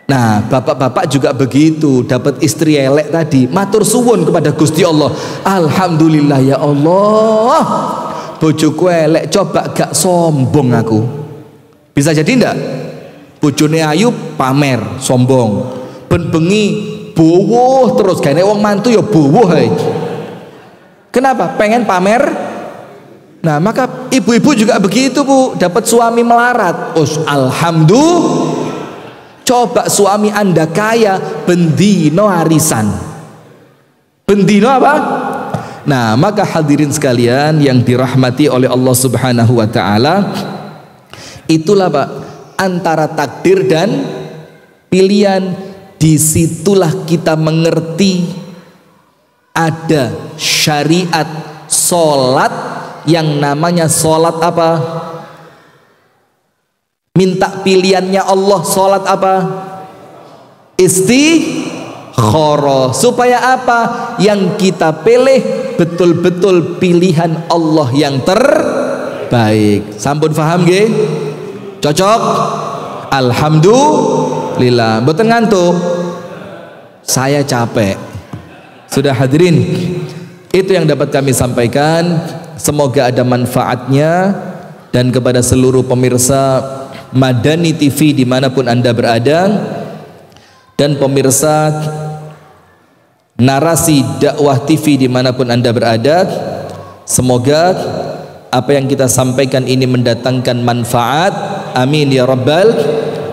nah bapak-bapak juga begitu, dapat istri elek tadi, matur suwun kepada Gusti Allah. Alhamdulillah ya Allah, bojoku elek, coba gak sombong aku. Bisa jadi ndak? Bojone ayu pamer, sombong. Ben bengi bowoh terus, gane wong mantu ya bowoh ae. Kenapa? Pengen pamer. Nah, maka ibu-ibu juga begitu, Bu. Dapat suami melarat, alhamdulillah. Coba suami Anda kaya, bendino arisan. Bendino apa? Nah, maka hadirin sekalian yang dirahmati oleh Allah Subhanahu wa taala, itulah Pak, antara takdir dan pilihan. Disitulah kita mengerti ada syariat sholat yang namanya sholat apa? Minta pilihannya Allah, sholat apa? Istikharah. Supaya apa? Yang kita pilih betul-betul pilihan Allah yang terbaik. Sampun paham nggih? Cocok? Alhamdulillah. Mboten ngantuk? Saya capek. Sudah hadirin, itu yang dapat kami sampaikan. Semoga ada manfaatnya. Dan kepada seluruh pemirsa Madani TV dimanapun Anda berada, dan pemirsa Narasi Dakwah TV dimanapun Anda berada, semoga apa yang kita sampaikan ini mendatangkan manfaat. Amin ya rabbal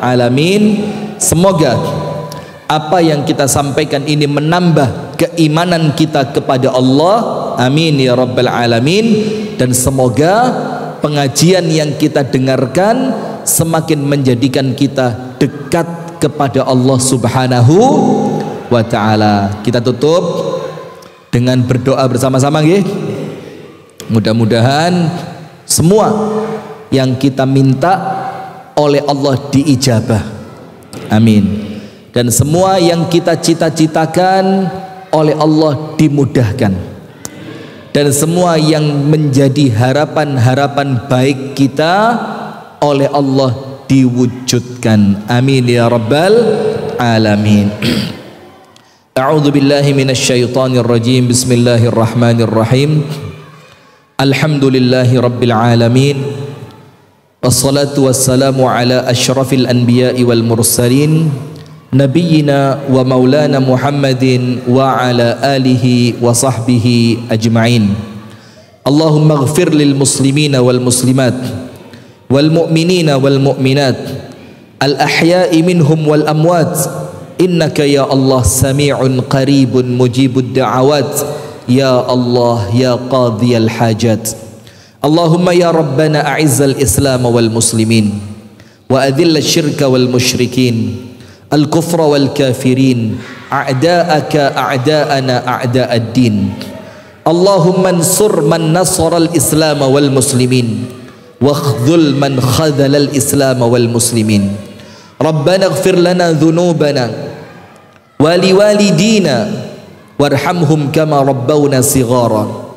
alamin. Semoga apa yang kita sampaikan ini menambah keimanan kita kepada Allah. Amin ya rabbal alamin. Dan semoga pengajian yang kita dengarkan semakin menjadikan kita dekat kepada Allah Subhanahu wa ta'ala. Kita tutup dengan berdoa bersama-sama nggih. Mudah-mudahan semua yang kita minta oleh Allah diijabah. Amin. Dan semua yang kita cita-citakan oleh Allah dimudahkan. Dan semua yang menjadi harapan-harapan baik kita oleh Allah diwujudkan. Amin ya rabbal alamin. A'udzu billahi minasy syaithanir rajim. Bismillahirrahmanirrahim. Alhamdulillahi rabbil alamin. Wassalatu wassalamu ala asyrafil anbiya'i wal mursalin, nabiyyina wa maulana Muhammadin wa ala alihi wa sahbihi ajma'in. Allahumma ighfir lil muslimina wal muslimat wal mu'minina wal mu'minat al ahya'i minhum wal amwat, innaka ya Allah sami'un qaribun mujibud da'awat, ya Allah ya qadhiyal hajat. Allahumma ya rabbana a'izzal islam wal muslimin wa adhillal syirka wal musyrikin al kufra wal kafirin a'da'aka a'da'ana a'da'ad din. Allahumma ansur man nasara al islam wal muslimin wakhdhul man khadhala al-islam wal muslimin. Rabbana ighfir lana dhunubana wa liwalidina warhamhum kama rabbawna sighara.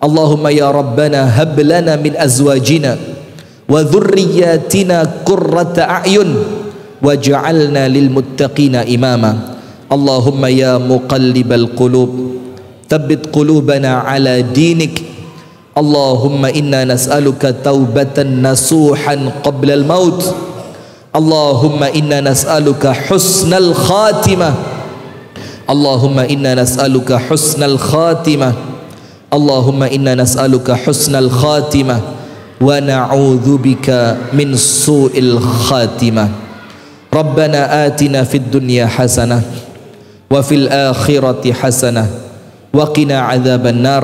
Allahumma ya rabbana hab lana min azwajina wa dhurriyyatina qurrata a'yun waj'alna lil muttaqina imama. Allahumma ya muqallibal qulub thabbit qulubana ala dinik. Allahumma inna nas'aluka taubatan nasuhan qabla al-maut. Allahumma inna nas'aluka husnal khatimah. Allahumma inna nas'aluka husnal khatimah. Allahumma inna nas'aluka husnal khatimah wa na'udzubika min su'il khatimah. Rabbana atina fid dunya hasanah wa fil akhirati hasanah wa qina adzaban nar.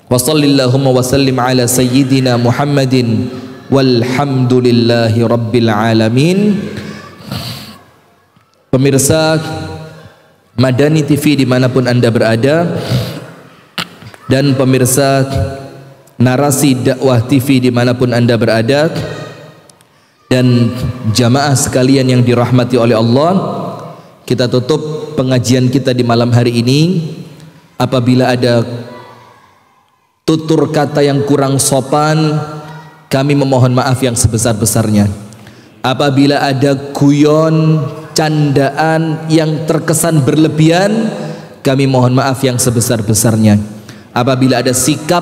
Wa sallallahu wa sallim ala sayyidina Muhammadin walhamdulillahi rabbil alamin. Pemirsa Madani TV dimanapun Anda berada, dan pemirsa Narasi Dakwah TV dimanapun Anda berada, dan jamaah sekalian yang dirahmati oleh Allah, kita tutup pengajian kita di malam hari ini. Apabila ada tutur kata yang kurang sopan, kami memohon maaf yang sebesar-besarnya. Apabila ada guyon, candaan yang terkesan berlebihan, kami mohon maaf yang sebesar-besarnya. Apabila ada sikap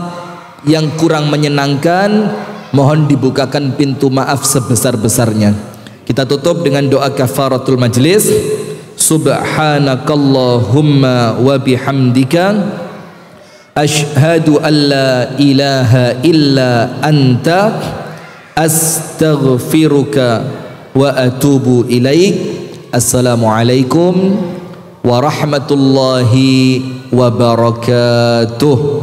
yang kurang menyenangkan, mohon dibukakan pintu maaf sebesar-besarnya. Kita tutup dengan doa kafaratul majlis. Subhanakallahumma wa bihamdika asyhadu an la ilaha illa anta astaghfiruka wa atubu ilaik. Assalamualaikum warahmatullahi wabarakatuh.